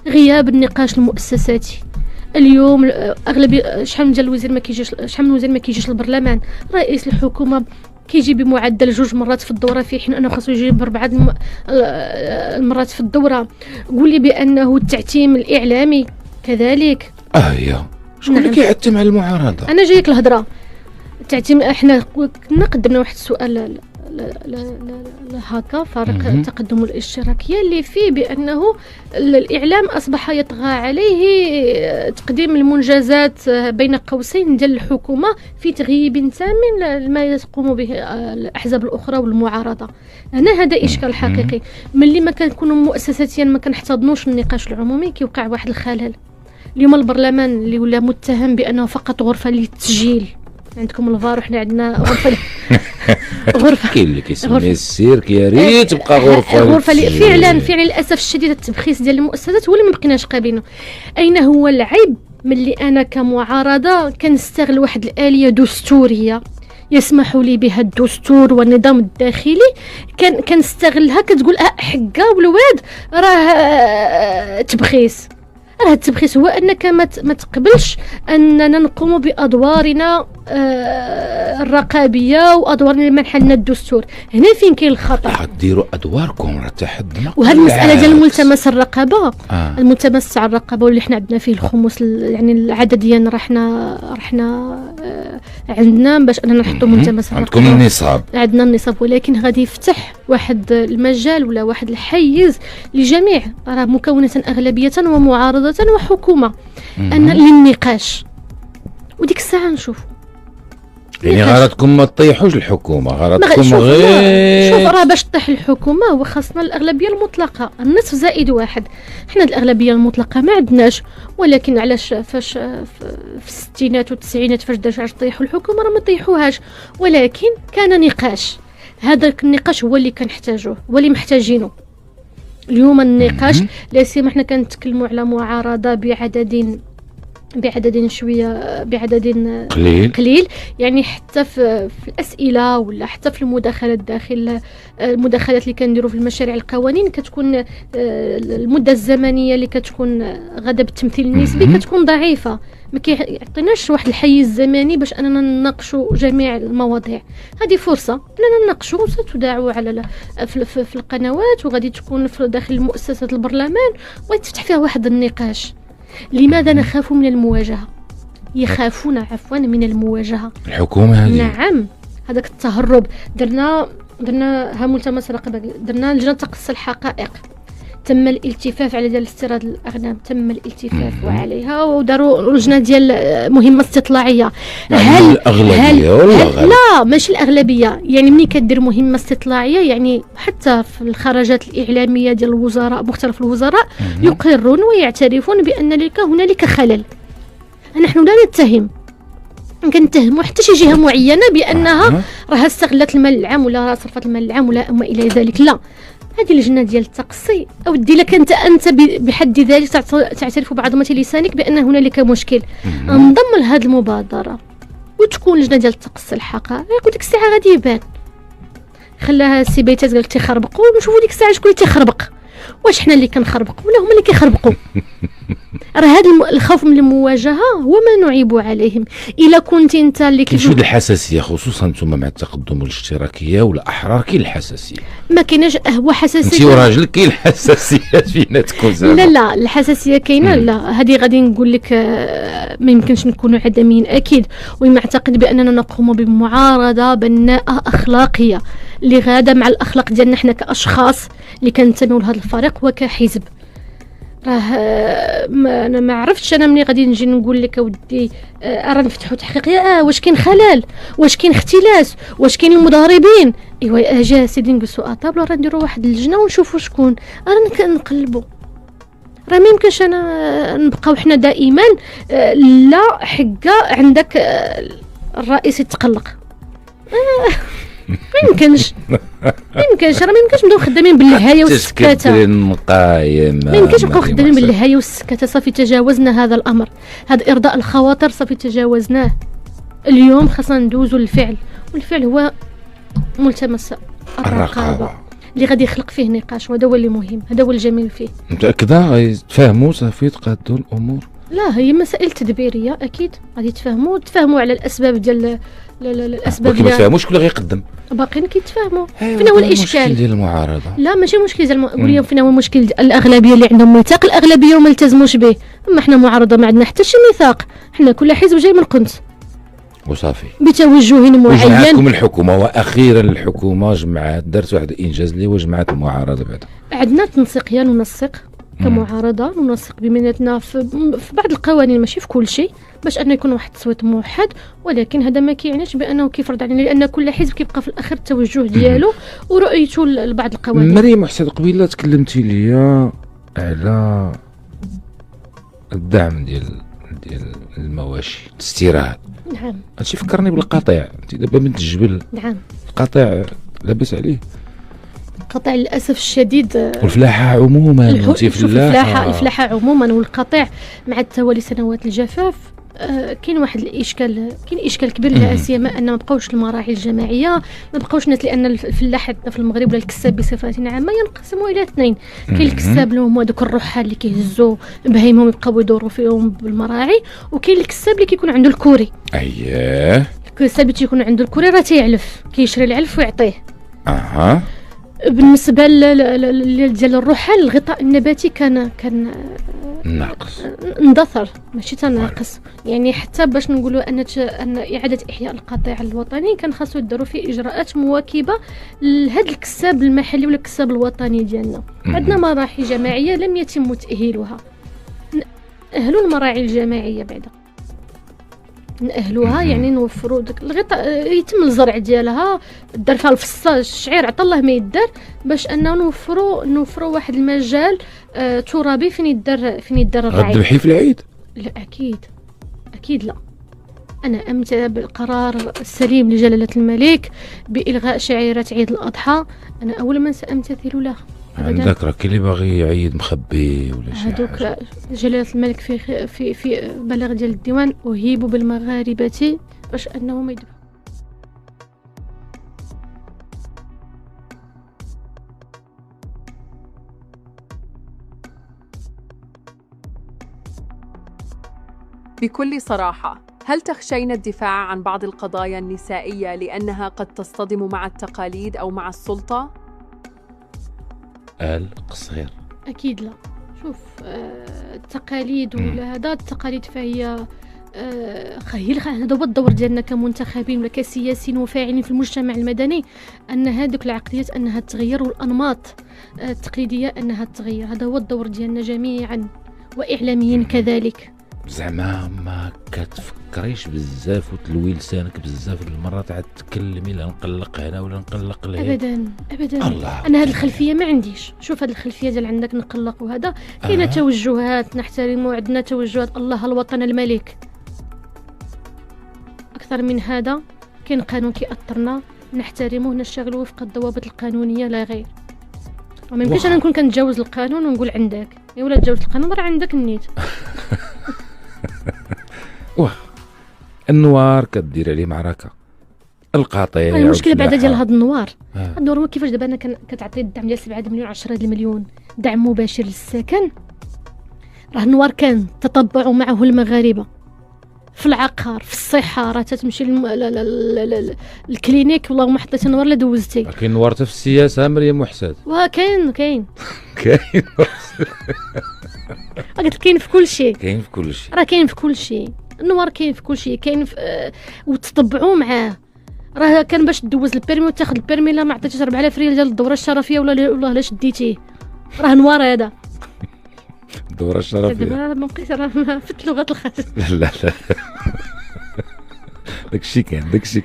غياب النقاش المؤسساتي. اليوم اغلبيه شحال من الوزير ما كيجيش للبرلمان، رئيس الحكومه كيجي بمعدل 2 مرات في الدوره، في حين انه خاصو يجي 4 المرات في الدوره. قول لي بانه التعتيم الاعلامي كذلك. شكون اللي كيعتم على المعارضه؟ انا جايك الهضره التعتيم. احنا كنا قدمنا واحد السؤال هكا فريق التقدم الاشتراكية اللي فيه بأنه الإعلام أصبح يطغى عليه تقديم المنجزات بين قوسين ديال الحكومة في تغييب تام لما يقوم به الأحزاب الأخرى والمعارضة. هنا هذا إشكال حقيقي. ملي ما كنكونوا مؤسساتيا ما كنحتضنوش النقاش العمومي كيوقع واحد الخلل. اليوم البرلمان اللي ولا متهم بأنه فقط غرفة للتسجيل، عندكم الفار وحنا عندنا غرفة غرفة كاين اللي كيسمي السيرك، يا ريت تبقى غرفة فعلا للأسف الشديد التبخيس ديال المؤسسات هو اللي ما بقيناش قابلينه. أين هو العيب؟ ملي أنا كمعارضة كنستغل واحد الآلية دستورية يسمح لي بها الدستور والنظام الداخلي، كنستغلها كتقول حقا والواد راه تبخيس. راه التبخيس هو انك ما تقبلش اننا نقوم بادوارنا الرقابيه وادوارنا المنحه لنا الدستور. هنا فين كاين الخطا. ديروا ادواركم راه تحدنا. وهذه المساله ديال الملتمس الرقابه الملتمس تاع الرقابه واللي حنا عندنا فيه الخمس يعني العدد ديالنا رحنا عندنا باش اننا نحطوا ملتمس الرقابه. عندكم النصاب، عندنا النصاب، ولكن غادي يفتح واحد المجال ولا واحد الحيز لجميع راه مكونه اغلبيه ومعارضه وحكومه ان للنقاش. وديك الساعه نشوفوا يعني غرضكم ما تطيحوش الحكومه، غرضكم غير شوف راه باش تطيح الحكومه هو خاصنا الاغلبيه المطلقه، النصف زائد واحد. حنا الاغلبيه المطلقه ما عندناش، ولكن علاش فاش في الستينات والتسعينات فاش داش طيحوا الحكومه راه ما طيحوهاش، ولكن كان نقاش. هذاك النقاش هو اللي كنحتاجوه، هو اللي محتاجينه اليوم. النقاش لا سيما حنا كنتكلموا على معارضه بعدد شويه، بعدد قليل يعني حتى في الاسئله ولا حتى في المداخلات داخل المداخلات اللي كنديروا في المشاريع القوانين كتكون المده الزمنيه اللي كتكون غدا بالتمثيل النسبي كتكون ضعيفه، ما كيعطيناش واحد الحيز زمني باش اننا نناقشوا جميع المواضيع. هذه فرصه اننا نناقشوا، ستذاع على في القنوات وغادي تكون في داخل مؤسسات البرلمان ويتفتح فيها واحد النقاش. لماذا نخاف من المواجهة؟ يخافون عفوا من المواجهة الحكومة هذه. نعم، هذاك التهرب. درنا ها ملتمس رقابة، درنا لجنة تقصي الحقائق، تم الالتفاف على ديال استيراد الأغنام، تم الالتفاف عليها وداروا لجنة ديال مهمة استطلاعية. هل الأغلبية ولا غير؟ لا ماشي الأغلبية، يعني ملي كدير مهمة استطلاعية يعني حتى في الخرجات الإعلامية ديال الوزراء مختلف الوزراء يقرون ويعترفون بأن هنالك خلل. نحن لا كنتهموا حتى شي جهة معينة بأنها راها استغلت المال العام ولا راه صرفت المال العام ولا ما إلى ذلك. لا، هذه اللجنه ديال التقصي اودي لك انت بحد ذلك تعترف بعظمه لسانك بان هنالك مشكل، انضم لهذه المبادره وتكون لجنه ديال التقصي الحقائق وديك الساعه غادي يبان. خلاها السبيتات قالت تيخربقوا ونشوفوا ديك الساعه شكون اللي تيخربق، واش حنا اللي كنخربق ولا هما اللي كيخربقوا. راه هذا الخوف من المواجهه هو ما نعيب عليهم. الا كنت انت اللي كاين شويه الحساسيه خصوصا نتوما مع التقدم والاشتراكيه ولا احرار، كاين الحساسيه. ما كايناش هو حساسيه انت وراجلك كاين الحساسيات فيناتكم زعما. لا الحساسيه كاينه. لا هذه غادي نقول لك ما يمكنش نكونوا عدميين اكيد، وما اعتقد باننا نقوم بمعارضه بناءه اخلاقيه اللي غاده مع الاخلاق ديالنا حنا كاشخاص اللي كنتميو لهذا الفريق وكحزب. راه انا ما عرفتش انا ملي غادي نجي نقول لك اودي راه نفتحوا تحقيقيه واش كاين خلل، واش كاين اختلاس، واش كاين المضاربين. ايوا اجا سيدي نجلسوا طابله راه نديروا واحد اللجنه ونشوفوا شكون راه نقلبوا. راه ما يمكنش انا نبقاو حنا دائما لا حقا عندك الرئيس يتقلق. ما يمكنش راه ما يمكنش نبداو خدامين باللهايه والسكاته. ما يمكنش نبقاو خدامين باللهايه والسكاته. صافي تجاوزنا هذا الامر، هذا ارضاء الخواطر صافي تجاوزناه. اليوم خاصنا ندوزوا للفعل، والفعل هو ملتمس الرقابه اللي غادي يخلق فيه نقاش، وهذا هو اللي مهم، هذا هو الجميل فيه. متاكده غيتفاهموا صافي تقادوا الامور؟ لا هي مسائل تدبيريه اكيد غادي تفهموا على الاسباب ديال الاسباب اللي ما تفهموش كل غيقدم باقيين كيتفاهموا. فين هو الاشكال؟ المشكل ديال المعارضه لا ماشي مشكل ديال اليوم. فين هو المشكل الاغلبيه اللي عندهم ميثاق الاغلبيه وما التزموش به. اما حنا معارضه ما عندنا حتى شي ميثاق، حنا كل حزب جاي من قنت. وصافي بتوجه معين. وجمعتكم الحكومه، واخيرا الحكومه جمعات دارت واحد الانجاز اللي هو جمعت المعارضه بعدا. عندنا تنسيقيه ننسق كمعارضه، ننسق بيناتنا في بعض القوانين، ماشي في كل شيء، باش انه يكون واحد التصويت موحد. ولكن هذا ما كيعنيش بانه كيفرض علينا، لان كل حزب كيبقى في الاخر التوجه ديالو ورؤيته لبعض القوانين. مريم محسن، قبيله تكلمتي ليا على الدعم ديال المواشي، الاستيراد. نعم. هادشي فكرني بالقطيع. انت دابا بنت الجبل. نعم. القطيع لاباس عليه. القطيع للاسف الشديد، والفلاحه عموما. الفلاحه عموما والقطيع مع توالي سنوات الجفاف. كاين واحد الاشكال، كاين اشكال كبير، لا سيما ان ما بقاوش المراحل الجماعيه، ما بقاوش الناس، لان الفلاح عندنا في المغرب ولا الكساب بصفه عامه ينقسموا الى اثنين. كاين الكساب اللي هما دوك الرحال اللي كيهزوا بهايمهم يبقاو يدوروا فيهم بالمراعي، وكاين الكساب اللي كيكون عنده الكوري. اييه، الكساب اللي تيكون عنده الكوري راه تيعلف، كيشري العلف ويعطيه. بالنسبه ديال الرحال، الغطاء النباتي كان ناقص، اندثر، ماشي تناقص. يعني حتى باش نقولوا ان اعاده احياء القطيع الوطني كان خاصو يداروا فيه اجراءات مواكبه لهذا الكساب المحلي ولا الكساب الوطني ديالنا. عندنا مراحل جماعيه لم يتم تاهيلها، نأهلوا المراعي الجماعيه بعدا، نأهلوها، يعني نوفروا داك الغطاء، يتم الزرع ديالها، دار فيها الفصاج، الشعير عطا الله ما يدار، باش انه نوفروا واحد المجال ترابي فين يدار الرعي. غتذبحي في العيد؟ لا اكيد لا. انا امتثل بالقرار السليم لجلاله الملك بإلغاء شعيرات عيد الاضحى، انا اول من سامتثل له. عندك راه كاين اللي باغي يعيد مخبي ولا شي هذوك جلاله الملك في بلاغ ديال الديوان: اهيب بالمغاربه باش انهم يذبحوا. بكل صراحة، هل تخشين الدفاع عن بعض القضايا النسائية لأنها قد تصطدم مع التقاليد أو مع السلطة؟ القصير أكيد لا. شوف، التقاليد ولا هذا التقاليد فهي هذا هو الدور ديالنا كمنتخبين ولا كسياسيين وفاعلين في المجتمع المدني، أن هذوك العقليات أنها تغير، والأنماط التقليدية أنها تغير. هذا هو الدور ديالنا جميعا، وإعلاميين كذلك. زعما ما كتفكريش بزاف وتلوي لسانك بزاف المرات عاد تكلمي لا نقلق هنا ولا نقلق لهنا؟ ابدا انا هذه الخلفيه ما عنديش. شوف، هذه الخلفيه ديال عندك نقلق وهذا، كاينه توجهات نحترموا، عندنا توجهات الله الوطن الملك. اكثر من هذا كاين قانون كيأثرنا، نحترمه، نشتغلوا وفق الضوابط القانونيه لا غير. وما يمكنش انا نكون كنتجاوز القانون ونقول عندك يا ولا تجاوز القانون، راه عندك النيت. النوار كدير عليه معركه، القطيع. المشكله بعدا ديال هذا النوار، النوار هو كيفاش دابا انا كتعطي الدعم ديال 7 مليون 10 المليون دعم مباشر للسكن. راه النوار كان تطبعوا معه المغاربه في العقار، في الصحه، راه تتمشي الكلينيك والله ما حطيتي النوار لا دوزتي. كاين نوار حتى في السياسه مريم محسن. كاين قلت كاين في كل شيء، راه كاين في كل شيء. النوار كاين في كل شيء، كاين وتطبعوا معاه. راه كان باش تدوز البيرمي وتاخذ البيرمي، لا ما عطيتيش 4000 ريال ديال الدوره الشرفيه ولا لا شديتيه، راه نوار هذا. الدوره الشرفيه دابا ما بقيت راه فت لغه الخاص. لا داكشي كان ماشي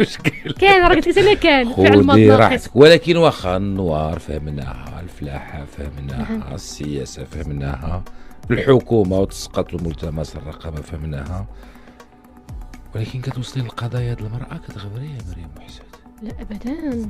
مشكل. كان راه قلت لك كان فعل مطلق. ولكن واخا النوار فهمناها، الفلاحه فهمناها، السياسه فهمناها، الحكومه وتسقط الملتمس الرقابه فهمناها، ولكن كتوصلي للقضايا ديال المراه كتغبري يا مريم محسن. لا ابدا.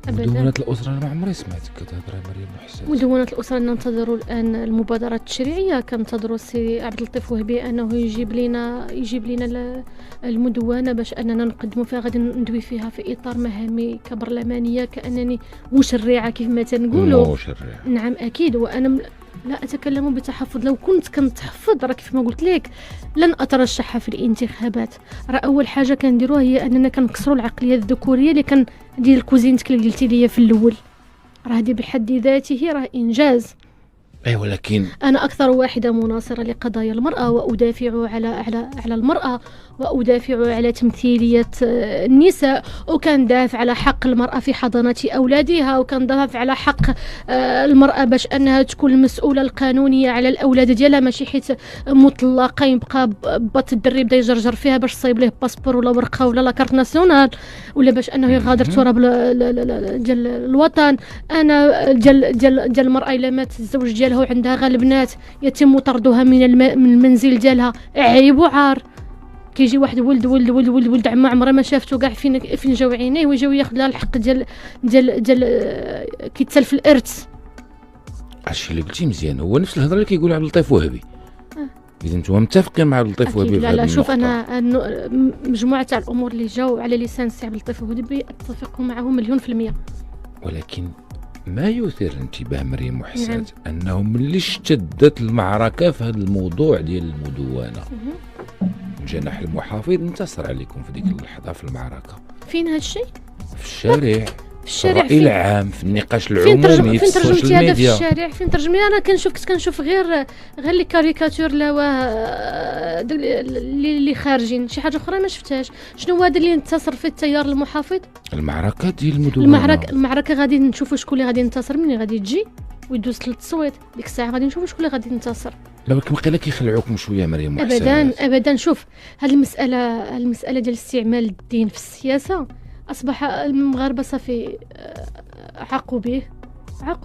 مدونة الأسرة أنا ما عمري سمعتك كتهضر مريم محسن. مدونة الأسرة ننتظروا الآن المبادرات التشريعية، كنتظروا السي عبد اللطيف وهبي أنه يجيب لنا المدونة باش أننا نقدموا فيها، غادي ندوي فيها في إطار مهامي كبرلمانية، كأنني مشرعة كيف ما تنقولوا. مشرعة، نعم أكيد. وأنا لا أتكلم بتحفظ، لو كنت كنتحفظ راه كيف ما قلت لك لن أترشح في الانتخابات. راه أول حاجة كنديروها هي أننا كنكسروا العقلية الذكورية اللي كان ديال كوزينتك اللي قلتي لي في الأول. راه هذه بحد ذاته راه إنجاز. اي ولكن أنا أكثر واحدة مناصرة لقضايا المرأة، وأدافع على المرأة، وأدافع على تمثيلية النساء، وكان دافع على حق المرأة في حضانة أولادها، وكان دافع على حق المرأة باش أنها تكون المسؤولة القانونية على الأولاد ديالها، ماشي حيت مطلقة يبقى بات الدري بدا يجرجر فيها باش تصايب ليه باسبور ولا ورقة ولا لاكارت ناسيونال، ولا باش أنه يغادر تراب ديال الوطن. أنا ديال المرأة إلا مات الزوج ديالها وعندها غير البنات يتم طردها من المنزل ديالها، عيب وعار. كيجي واحد ولد عما عمره ما شافته كاع فين جاو عينيه، ويجيو ياخذ لها الحق ديال كيتسلف الارث. الشيء اللي قلتي مزيان، هو نفس الهضره اللي كيقول عبد اللطيف وهبي. اذا نتوما متفقين مع عبد اللطيف وهبي في هذه لا شوف، النقطة. انا مجموعه تاع الامور اللي جاو على لسان السي عبد اللطيف وهبي اتفق معهم 100%. ولكن ما يثير الانتباه مريم وحساد انه ملي اشتدت المعركه في هذا الموضوع ديال المدونه، الجناح المحافظ انتصر عليكم في ديك اللحظه في المعركه. فين هذا الشيء؟ في الشارع، في الرأي العام، في النقاش فين العمومي في فين ترجمتي السوشيال هذا في ميديا. الشارع؟ فين ترجمي؟ انا كنت كنشوف غير لي كاريكاتور اللي خارجين، شي حاجه اخرى ما شفتهاش. شنو هذا اللي انتصر في التيار المحافظ؟ المعركه ديال المدونه، المعركه غادي نشوفوا شكون اللي غادي ينتصر، مني غادي تجي ويدوز للتصويت ديك الساعه غادي نشوفوا شكون اللي غادي ينتصر. لا ولكن بقينا كيخلعوكم شويه مريم وحساد. ابدا شوف، هذه المساله ديال استعمال الدين في السياسه اصبح المغاربه صافي عقوا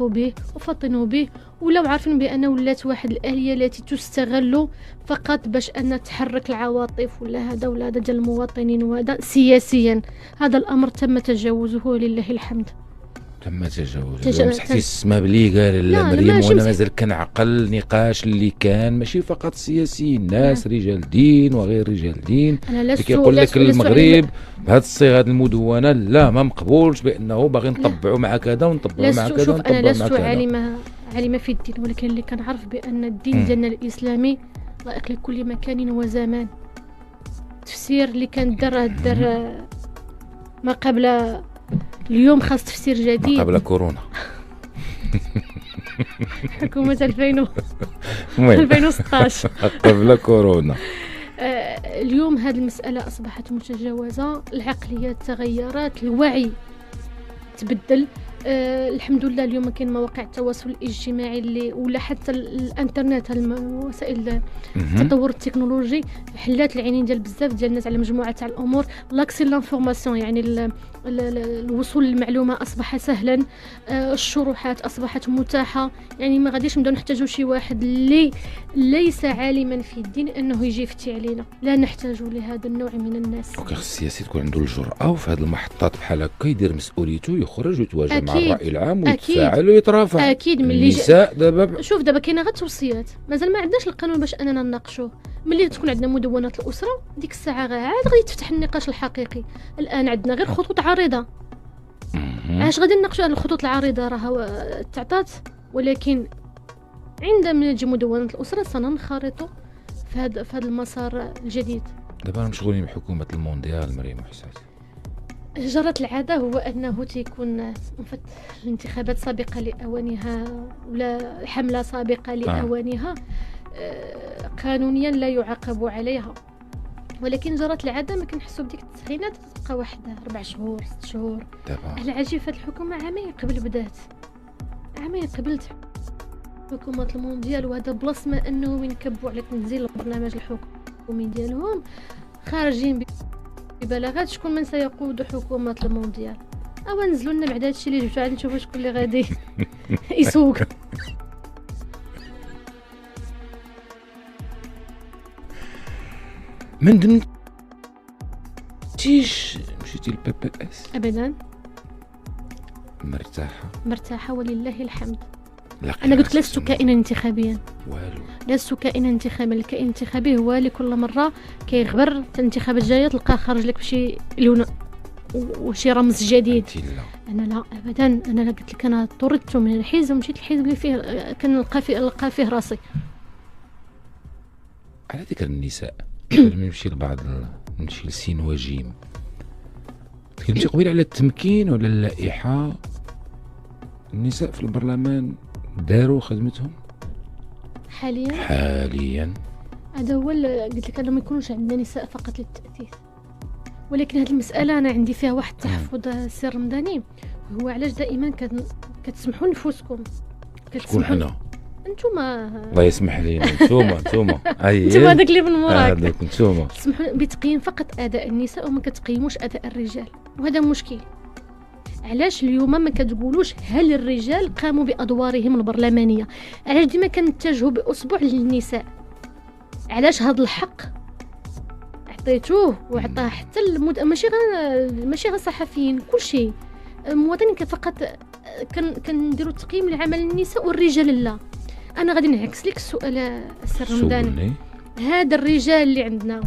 به وفطنوا به، ولاو عارفين بان ولات واحد الاليه التي تستغل فقط باش ان تحرك العواطف ولا هذا ديال المواطنين، وهذا سياسيا هذا الامر تم تجاوزه لله الحمد. تم تجاوز. مسحتي السما بلي قال لا مريم، وانا مازال كنعقل نقاش اللي كان ماشي فقط سياسيين، ناس رجال دين وغير رجال دين اللي كيقول لك المغرب بهذه الصيغه المدونه لا ما مقبولش بانه باغي نطبعوا مع كذا ونطبعوا مع كذا ونطبعوا مع كذا. انا لست عالمه في الدين، ولكن اللي كنعرف بان الدين ديالنا الاسلامي لائق لكل مكان وزمان. التفسير اللي كان دار ما قبل اليوم خاص تفسير جديد. ما قبل كورونا حكومة 2016 قبل كورونا. اليوم هذه المسألة أصبحت متجاوزة، العقليات تغيرت، الوعي تبدل. الحمد لله اليوم كاين مواقع التواصل الاجتماعي اللي ولا حتى الانترنت، وسائل التطور التكنولوجي حلات العينين ديال بزاف ديال الناس على مجموعه تاع الامور. لاكسي لانفورماسيون يعني الوصول للمعلومه اصبح سهلا، الشروحات اصبحت متاحه، يعني ما غاديش نبداو نحتاجوا شي واحد اللي ليس عالما في الدين انه يجي يفتي علينا، لا نحتاج لهذا النوع من الناس. وكان السياسي تكون عنده الجرأة وفي هذه المحطات بحال هكا يدير مسؤوليته، يخرج ويتواجه مع الرأي العام ويتفاعل ويترافع. اكيد من النساء دابا شوف دابا كاينه غير توصيات، مازال ما عندناش القانون باش اننا نناقشوه. ملي تكون عندنا مدونة الأسرة ديك الساعة عاد غادي تفتح النقاش الحقيقي. الآن عندنا غير خطوط عريضة، علاش غادي نناقشوا هذه الخطوط العريضة؟ راها تعطات، ولكن عندما نجي مدونة الأسرة سننخرط في هذا المسار الجديد. دابا مشغولين بحكومة المونديال مريم وحساد. جرت العادة هو أنه تيكون الانتخابات سابقة لأوانها ولا حملة سابقة لأوانها قانونيا لا يعاقب عليها، ولكن جرت العادة ما كنحسوا بديك التسخينات تبقى واحد 4 شهور 6 شهور. العجيب هاد الحكومة عامين قبل بدات، عامين قبل حكومة المونديال، وهذا بلاص ما أنه ينكبوا على تنزيل البرنامج الحكومي ديالهم خارجين ببلاغات شكون من سيقود حكومة المونديال. أو نزلوا لنا بعد هادشي اللي جبتو عاد نشوفوا شكون اللي غادي يسوق. ما ندمتيش مشيتي للبي بي اس؟ ابدا، مرتاحه ولله الحمد. انا قلت لست كائنا انتخابيا، والو لست كائنا انتخابيا. الكائن الانتخابي هو اللي كل مره كيغبر الانتخابات الجايه تلقاه خارج لك بشي لون وشي رمز جديد. انا لا ابدا، انا قلت لك انا طردت من الحزب ومشيت الحزب اللي فيه كنلقى فيه راسي. على ذكر النساء نمشي نمشي لسين وجيم. تكلمتي قبيل على التمكين ولا اللائحة. النساء في البرلمان داروا خدمتهم؟ حاليا هذا هو قلت لك أنه ما يكونوش عندنا نساء فقط للتأثيث. ولكن هذه المسألة أنا عندي فيها واحد التحفظ سي رمضاني، هو علاش دائما كتسمحوا لنفوسكم، شكون حنا انتوما الله يسمح لي انتوما انتوما هذاك اللي من وراك هذاك انتوما تسمحوا بتقييم فقط أداء النساء وما كتقيموش أداء الرجال، وهذا مشكل. علاش اليوم ما كتقولوش هل الرجال قاموا بأدوارهم البرلمانية؟ علاش ديما كنتجهوا بأسبوع للنساء؟ علاش هذا الحق عطيتوه وعطاه حتى ماشي غير صحفيين، كل شيء مواطنين فقط كنديروا تقييم لعمل النساء والرجال لا. انا غادي نعكس لك السؤال السي رمضان، هذا الرجال اللي عندنا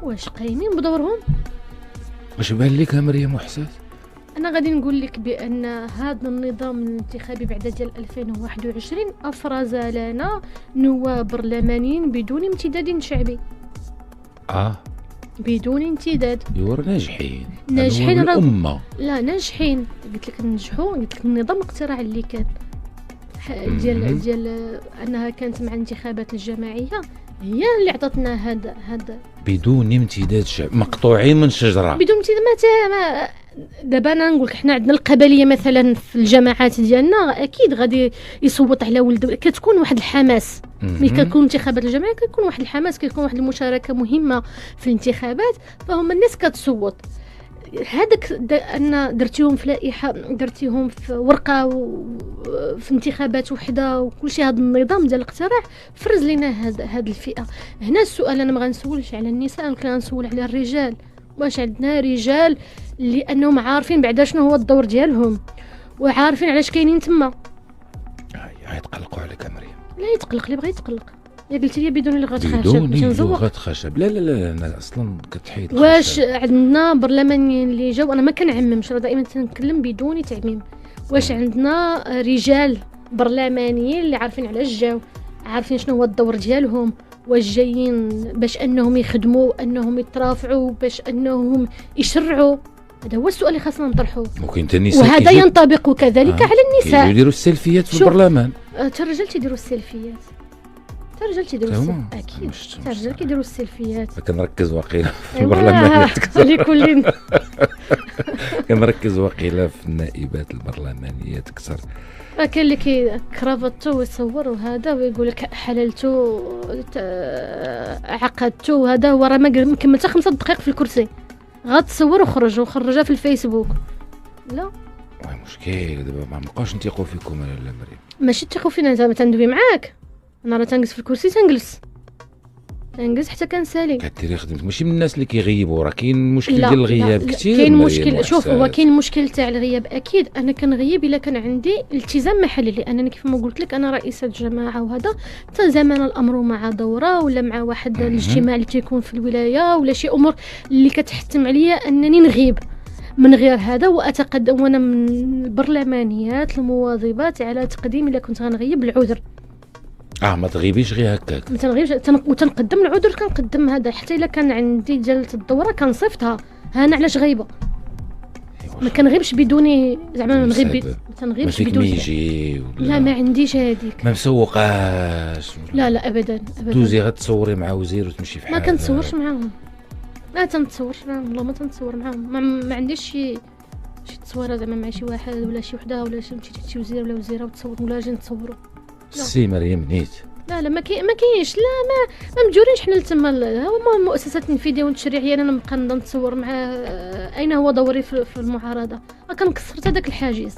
واش قايمين بدورهم؟ واش بان لك مريم وحسات؟ انا غادي نقول لك بان هذا النظام الانتخابي بعد ديال 2021 افرز لنا نواب برلمانيين بدون امتداد شعبي. بدون امتداد. يور ناجحين الأمة. لا ناجحين، قلت لك ننجحوا، قلت لك النظام الاقتراع اللي كان ديال انها كانت مع الانتخابات الجماعيه هي اللي عطاتنا هذا بدون امتداد شعبي، مقطوعين من شجره بدون امتداد. ما دابا انا نقول لك حنا عندنا القبليه مثلا في الجماعات ديالنا اكيد غادي يصوت على ولد، كتكون واحد الحماس ملي كتكون انتخابات الجماعيه، كتكون واحد الحماس، كتكون واحد المشاركه مهمه في الانتخابات، فهم الناس كتصوت. هذاك ان درتيهم في لائحه، درتيهم في ورقه في انتخابات وحده وكل شيء، هذا النظام ديال الاقتراع فرز لنا هذه الفئه. هنا السؤال انا ما غنسولش على النساء، انا غنسول على الرجال. واش عندنا رجال لانهم عارفين بعدا شنو هو الدور ديالهم وعارفين علاش كاينين تما؟ يتقلقوا عليك مريم. لا يتقلق، اللي بغى يتقلق. يا قلت لي بدون لغه خشب، بدون لغه خشب. لا انا اصلا كتحيد واش عندنا برلمانيين اللي جاو، انا ما كنعممش، راه دائما تنتكلم بدون تعميم. واش عندنا رجال برلمانيين اللي عارفين علاش جاو، عارفين شنو هو الدور ديالهم، واش جايين باش انهم يخدموا، انهم يترافعوا، باش انهم يشرعوا؟ هذا هو السؤال اللي خاصنا نطرحوه. ممكن النساء وهذا ينطبق كذلك على النساء. يديروا السيلفيات في البرلمان. حتى الرجال تيديروا السيلفيات، اكيد حتى الرجال كيديروا السيلفيات. كنركز واقيلا في البرلمان لكل كنركز واقيلا في النائبات البرلمانيات اكثر. كاين اللي كرافطو ويصور وهذا ويقول لك حللتو عقدتو، وهذا هو راه ما كمل حتى 5 دقائق في الكرسي، غتصور وخرجها في الفيسبوك. لا مشكل دابا ما بقاوش نثيقوا فيكم لا مريم. ماشي تثيقوا فينا، زعما تندوي معاك انا راه تنجلس في الكرسي، تنجلس حتى كنسالي. كديري خدمتك، ماشي من الناس اللي كيغيبوا، راه كاين مشكل ديال الغياب كثير. كاين مشكل، شوف هو كاين المشكل تاع الغياب اكيد. انا كنغيب الا كان عندي التزام محلي، لانني كيف ما قلت لك انا رئيسه جماعه، وهذا تلزمنا الامر مع دوره ولا مع واحد الاجتماع اللي تيكون في الولايه ولا شي امور اللي كتحتم عليا انني نغيب. من غير هذا واتقدم وانا من البرلمانيات المواظبات على تقديم الا كنت غنغيب العذر. ما تغيبيش غير هكاك، ما تنغيبش وتنقدم العذر، كنقدم هذا حتى الا كان عندي جلسه الدوره كنصيفطها. انا علاش غايبه؟ ما كنغيبش بدون زعما ما تنغيبش بدون يجي. لا ما عنديش هذيك، ما مسوقاش. لا ابدا دوزي غتصوري مع وزير وتمشي في حالك. ما كنتصورش معاهم، ما تنتصورش معاهم، والله ما تنتصور معاهم. ما عنديش شي تصويره زعما مع شي واحد ولا شي وحده ولا شي وزير ولا وزيره وتصور ولا جي نتصوروا. سي مريم نيت. لا ما كاينش. لا ما مجورينش حنا لتما. هما المؤسسات التنفيذيه والتشريعيه انا نبقى نتصور مع اين هو دوري في المعارضه؟ كنكسرت هذاك الحاجز.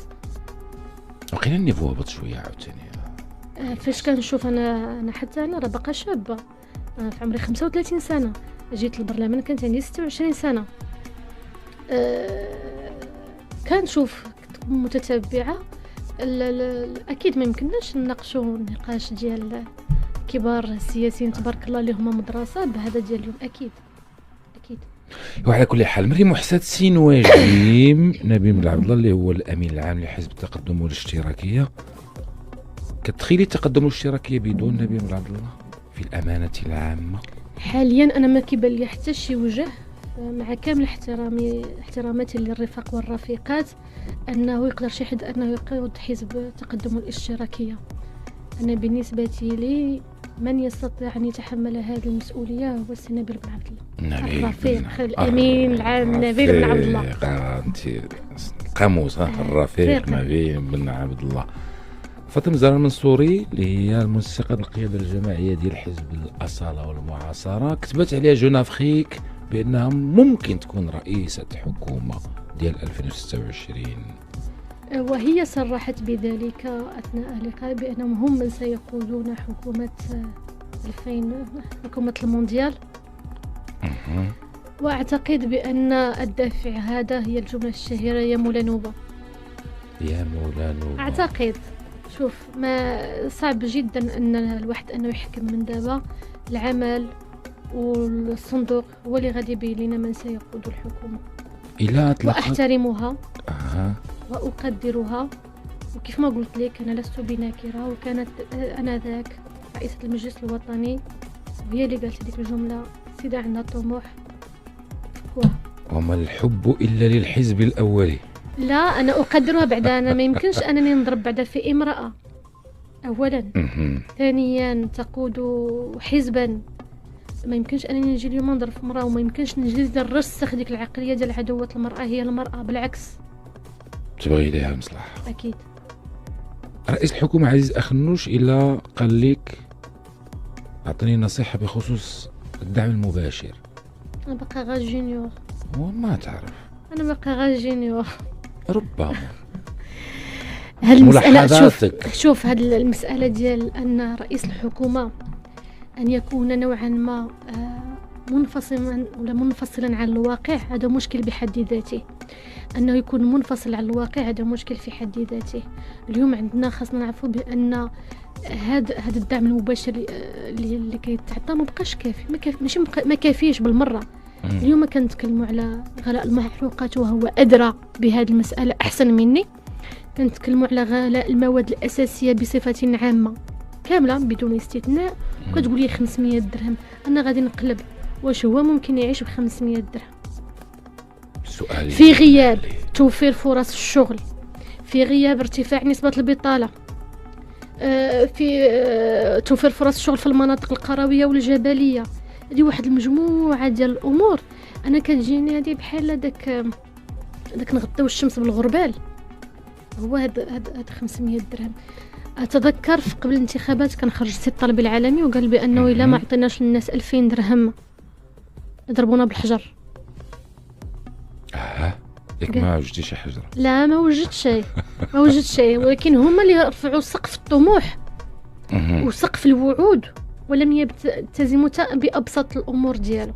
وقيلا النيفو هبط شويه عاوتاني. فاش كنشوف انا حتى انا راه باقا شابه، في عمري 35 سنه، جيت للبرلمان كانت عندي 26 سنه. كنشوف متتبعه. اكيد ما يمكنناش نناقشوا النقاش ديال كبار السياسيين تبارك الله اللي هما مدرسه بهذا ديال اليوم. اكيد وعلى كل حال مريم وحسات سينواجيم نبيل بن عبد الله اللي هو الامين العام لحزب التقدم والاشتراكيه. كتخيلي التقدم والاشتراكيه بدون نبيل بن عبد الله في الامانه العامه؟ حاليا انا ما كيبان لي حتى شي وجه، مع كامل احتراماتي للرفاق والرفيقات، انه يقدر شي حد انه يقود حزب التقدم والاشتراكيه. أنا بالنسبة لي من يستطيع أن يتحمل هذه المسؤولية هو السي نبيل بن عبد الله الرفيق الأمين العام نبيل بن عبد الله. انت قاموس الرفيق نبيل بن عبد الله. فاطمة الزهراء المنصوري اللي هي المنسقة القيادة الجماعية ديال حزب الأصالة والمعاصرة كتبت عليها جون أفريك بأنها ممكن تكون رئيسة حكومة ديال 2026، وهي صرحت بذلك أثناء لقاء بأنهم هم من سيقودون حكومة حكومة المونديال. وأعتقد بأن الدافع هذا هي الجملة الشهيرة يا مولا نوبة. يا مولا نوبة. أعتقد شوف ما صعب جدا أن الواحد أنه يحكم من دابا. العمل والصندوق هو اللي غادي يبين لنا من سيقود الحكومة. وأحترمها وأقدرها، وكيف ما قلت لك أنا لست بناكرة، وكانت أنذاك رئيسة المجلس الوطني وهي اللي قالت ديك الجملة سيدة عندها طموح. وما الحب إلا للحزب الأولي. لا أنا أقدرها بعدا، أنا ما يمكنش أنني نضرب بعدا في امرأة أولا. ثانيا تقود حزبا، ما يمكنش انني نجي اليوم نضرب في امراه، وما يمكنش نجي نرسخ ديك العقليه ديال عدوه المراه هي المراه، بالعكس تبغي ليها المصلحه. اكيد. رئيس الحكومه عزيز اخنوش الا قال لك اعطيني نصيحه بخصوص الدعم المباشر. انا باقا غير جونيور. وما تعرف انا باقا غير جونيور. ربما هاد المساله شوف هاد المساله ديال ان رئيس الحكومه أن يكون نوعا ما منفصلا عن الواقع، هذا مشكل بحد ذاته. أنه يكون منفصل عن الواقع هذا مشكل في حد ذاته. اليوم عندنا خاصنا نعرفوا بأن هذا الدعم المباشر اللي كيتعطى ما بقاش كافي، ماشي ما كافيش بالمرة. اليوم كنتكلموا على غلاء المحروقات وهو أدرى بهذه المسألة أحسن مني. كنتكلموا على غلاء المواد الأساسية بصفة عامة كامله بدون استثناء، وكتقول لي 500 درهم. انا غادي نقلب واش هو ممكن يعيش ب 500 درهم؟ سؤال في غياب توفير فرص الشغل، في غياب ارتفاع نسبه البطاله، في توفير فرص الشغل في المناطق القرويه والجبليه. هذه واحد المجموعه ديال الامور. انا كتجيني هذه بحال داك نغطيو الشمس بالغربال. هو هاد 500 درهم. أتذكر في قبل الانتخابات كان خرج السي الطلبي العالمي وقال بأنه إلا ما عطيناش للناس 2000 درهم يضربونا بالحجر. ياك ما وجدتي شي حجرة؟ لا ما وجدت شيء، ولكن هما اللي رفعوا سقف الطموح وسقف الوعود ولم يلتزموا بأبسط الأمور ديالو.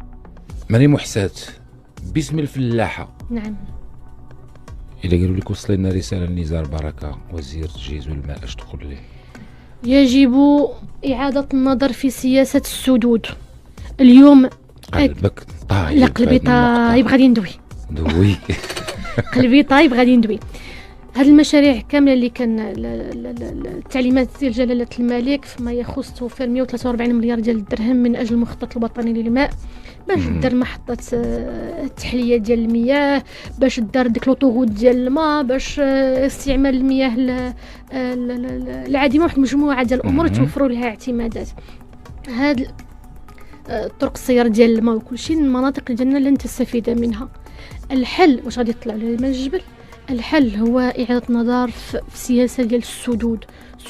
مريم محسات باسم الفلاحة. نعم. إلا قالوا لك وصل لنا رسالة لنزار بركة وزير التجهيز والماء اش تقول ليه؟ يجب إعادة النظر في سياسة السدود. اليوم قلبك طايب. لا قلبي طايب غادي ندوي. قلبي طايب غادي ندوي. هاد المشاريع كامله اللي كان التعليمات ديال جلاله الملك فيما يخص توفير 143 مليار ديال الدرهم من اجل المخطط الوطني للماء، باش دار محطه التحليه ديال المياه، باش دار ديك لوطوغوت ديال الماء، باش استعمال المياه العادمه، واحد مجموعه ديال الامور توفروا لها اعتمادات. هاد طرق السير ديال الماء وكل شيء المناطق ديالنا لن تستفيد منها. الحل واش غادي يطلع على الماء الجبل؟ الحل هو إعادة النظر في السياسة ديال السدود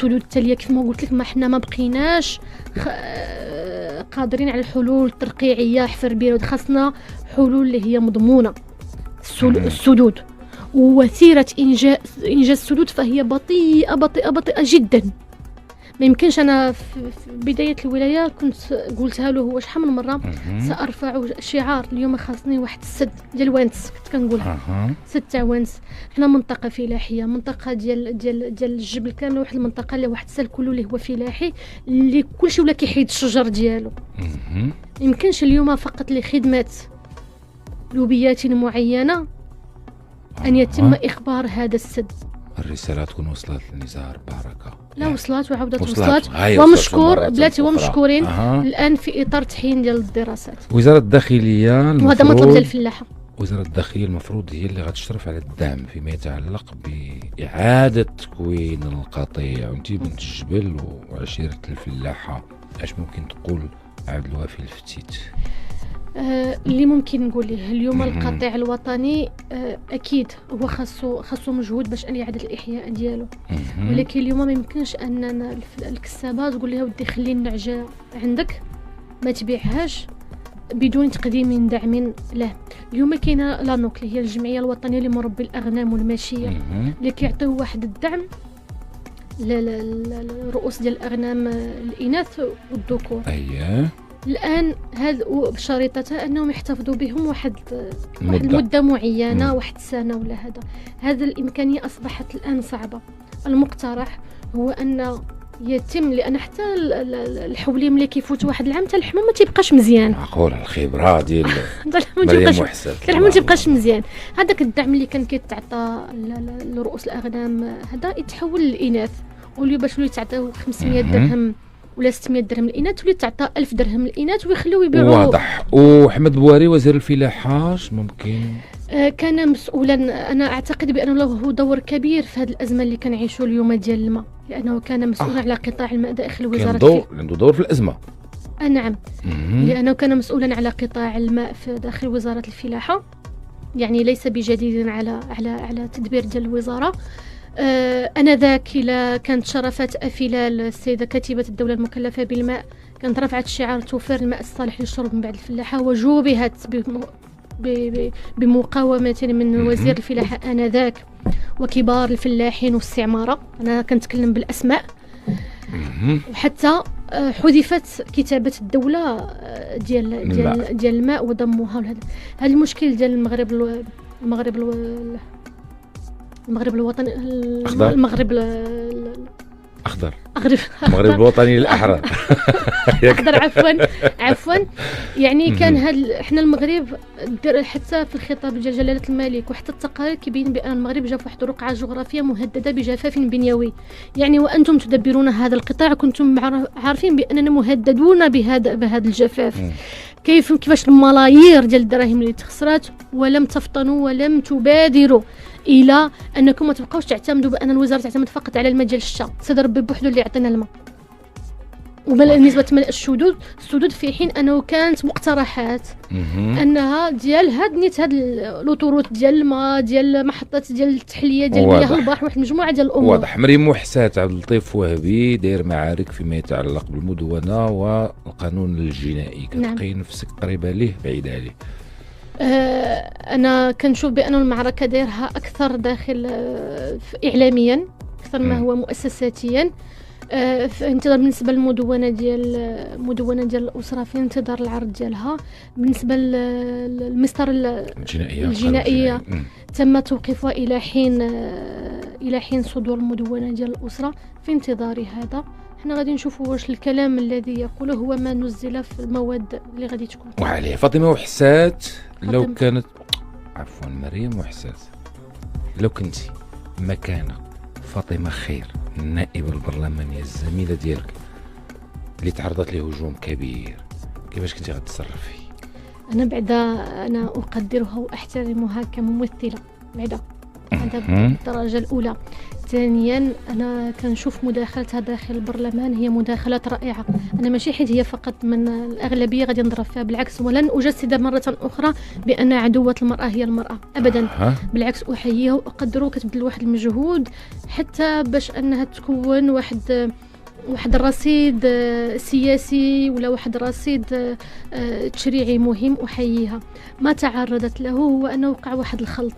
التالية. كيف ما قلت لك ما حنا ما بقيناش قادرين على الحلول الترقيعية حفر بيرود، خاصنا حلول اللي هي مضمونة. السدود ووتيرة إنجاز السدود فهي بطيئة جدا. ما يمكنش انا في بدايه الولايه كنت قلتها له هو شحال من مره سارفع شعار اليوم خاصني واحد السد ديال وانس، كنت كنقولها سد تاع وانس. حنا منطقه فلاحيه، منطقه ديال الجبل كامل، واحد المنطقه اللي واحد السال كله اللي هو فلاحي اللي كلشي ولا كيحيد الشجر ديالو. يمكنش اليوم فقط لخدمه لوبيات معينه ان يتم اخبار هذا السد. الرسالة تكون وصلت لنزار بركة. لا وصلت وعودت وصلت ومشكور بلاتي ومشكورين الآن في إطار تحيين ديال الدراسات. وزارة الداخلية وهذا مطلب ديال الفلاحة. وزارة الداخلية المفروض هي اللي غتشرف على الدعم فيما يتعلق بإعادة تكوين القطيع. وانتي بنت الجبل وعشيرة الفلاحة، اش ممكن تقول عبد الوافي الفتيت؟ اللي ممكن نقول ليه اليوم القطيع الوطني اكيد هو خاصو مجهود باش ان يعاد الاحياء ديالو، ولكن اليوم ما يمكنش اننا الكسابه تقول لها ودي خلي النعجه عندك ما تبيعهاش بدون تقديم دعم له. اليوم كاينه لانوك اللي هي الجمعيه الوطنيه لمربي الاغنام والماشيه اللي كيعطيو واحد الدعم للرؤوس ديال الاغنام الاناث والذكور. اييه الان هذا بشريطه انهم يحتفظوا بهم واحد المده معينه، واحد سنه ولا هذا الامكانيه اصبحت الان صعبه. المقترح هو ان يتم، لان حتى الحولي ملي كيفوت واحد العام حتى اللحم ما تيبقاش مزيان. معقول الخبره ديال مريم محسن اللحم ما تيبقاش مزيان. هذاك الدعم اللي كان كيتعطى لرؤوس الاغنام هذا يتحول للاناث، واللي باش يتعطيو 500 درهم ولا 600 درهم الاناث ولي تعطى 1000 درهم الاناث ويخليو يبيعوا. واضح. وحمد بواري وزير الفلاحه ممكن كان مسؤولا، انا اعتقد بانه له دور كبير في هذه الازمه اللي كنعيشوا اليوم ديال الماء، لانه كان مسؤولا على قطاع الماء داخل وزاره عنده دور في الازمه. نعم، لانه كان مسؤولا على قطاع الماء في داخل وزاره الفلاحه، يعني ليس بجديد على تدبير ديال الوزاره. انذاك الى كانت شرفت افلال السيده كاتبه الدوله المكلفه بالماء، كانت رفعت شعار توفير الماء الصالح للشرب من بعد الفلاحه، وجوبهت بمقاومه من وزير الفلاحه انذاك وكبار الفلاحين والاستعماره، انا كنتكلم بالاسماء. وحتى حذفت كتابه الدوله ديال الماء وضموها لهذا. هذا المشكل ديال المغرب الوطني، المغرب الوطني للاحرار اخضر عفوا يعني كان احنا المغرب حتى في الخطاب ديال جلاله الملك وحتى التقارير كيبين بان المغرب جا في واحد الرقعه جغرافيه مهدده بجفاف بنيوي، يعني وانتم تدبرون هذا القطاع كنتم عارفين باننا مهددون بهذا الجفاف. كيفاش الملايير ديال الدراهم اللي تخسرات ولم تفطنوا ولم تبادروا الى انكم ما تبقاوش تعتمدوا بان الوزاره تعتمد فقط على الماء ديال الشتاء. سيد ربي بوحدو اللي يعطينا الماء وبالنسبه السدود في حين انه كانت مقترحات انها ديال نيت هاد لوطوروت ديال الماء ديال محطات ديال التحليه ديال مياه البحر، واحد المجموعه ديال الامور. واضح. مريم محسات عبد اللطيف وهبي داير معارك فيما يتعلق بالمدونه والقانون الجنائي، كتلقي نفسك قريبه ليه بعيده عليه؟ انا كنشوف بان المعركه دايرها اكثر داخل اعلاميا اكثر ما هو مؤسساتيا. في انتظار بالنسبه للمدونه ديال الاسره، في انتظار العرض ديالها. بالنسبه للمسطره الجنائيه تم توقيفها الى حين صدور المدونه ديال الاسره، في انتظار هذا. احنا غادي نشوفوا واش الكلام الذي يقوله هو ما نزل في المواد اللي غادي تكون وعليه. فاطمه وحسات لو كانت مريم وحسات لو كنتي مكانه فاطمه خير النائبه البرلمانيه الزميله ديالك اللي تعرضت لهجوم كبير، كيفاش كنتي غتصرفي؟ انا اقدرها واحترمها كممثله هذا بالدرجه الاولى. ثانيا انا كنشوف مداخلتها داخل البرلمان هي مداخلات رائعه. انا ماشي حيت هي فقط من الاغلبيه غادي نضرب فيها، بالعكس، ولن اجسد مره اخرى بان عدوه المراه هي المراه ابدا. بالعكس احييها واقدرها، كتبذل واحد المجهود حتى باش انها تكون واحد الرصيد سياسي ولا واحد الرصيد تشريعي مهم. احييها. ما تعرضت له هو انه وقع واحد الخلط،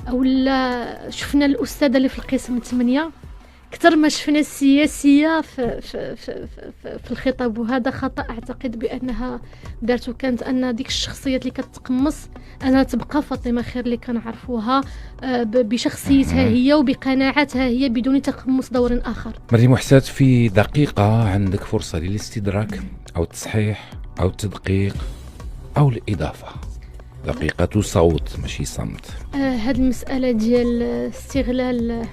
او لا شفنا الاستاذه اللي في القسم 8 اكثر ما شفنا السياسيه في الخطاب، وهذا خطا. اعتقد بانها دارته كانت ان ديك الشخصيات اللي كتقمص انها تبقى فاطمه خير اللي كنعرفوها بشخصيتها هي وبقناعاتها هي بدون تقمص دور اخر. مريم محسات، في دقيقه عندك فرصه للاستدراك او التصحيح او التدقيق او الاضافه. دقيقة صوت ماشي صمت. هاد المسألة ديال استغلال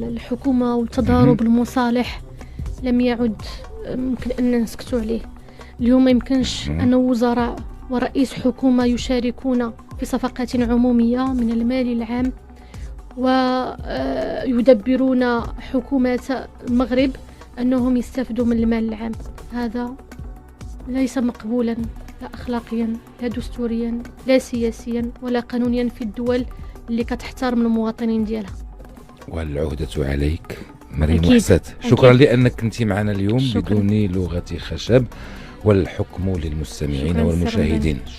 الحكومة وتضارب المصالح لم يعد ممكن أن نسكتوا عليه. اليوم ما يمكنش أن وزراء ورئيس حكومة يشاركون في صفقات عمومية من المال العام، ويدبرون حكومات المغرب أنهم يستفدوا من المال العام. هذا ليس مقبولا، لا أخلاقيا لا دستوريا لا سياسيا ولا قانونيا في الدول اللي كتحترم المواطنين ديالها. والعهدة عليك مريم أكيد. وحسات، شكرا أكيد. لأنك كنت معنا اليوم شكرا. بدون لغة خشب، والحكم للمستمعين شكراً والمشاهدين.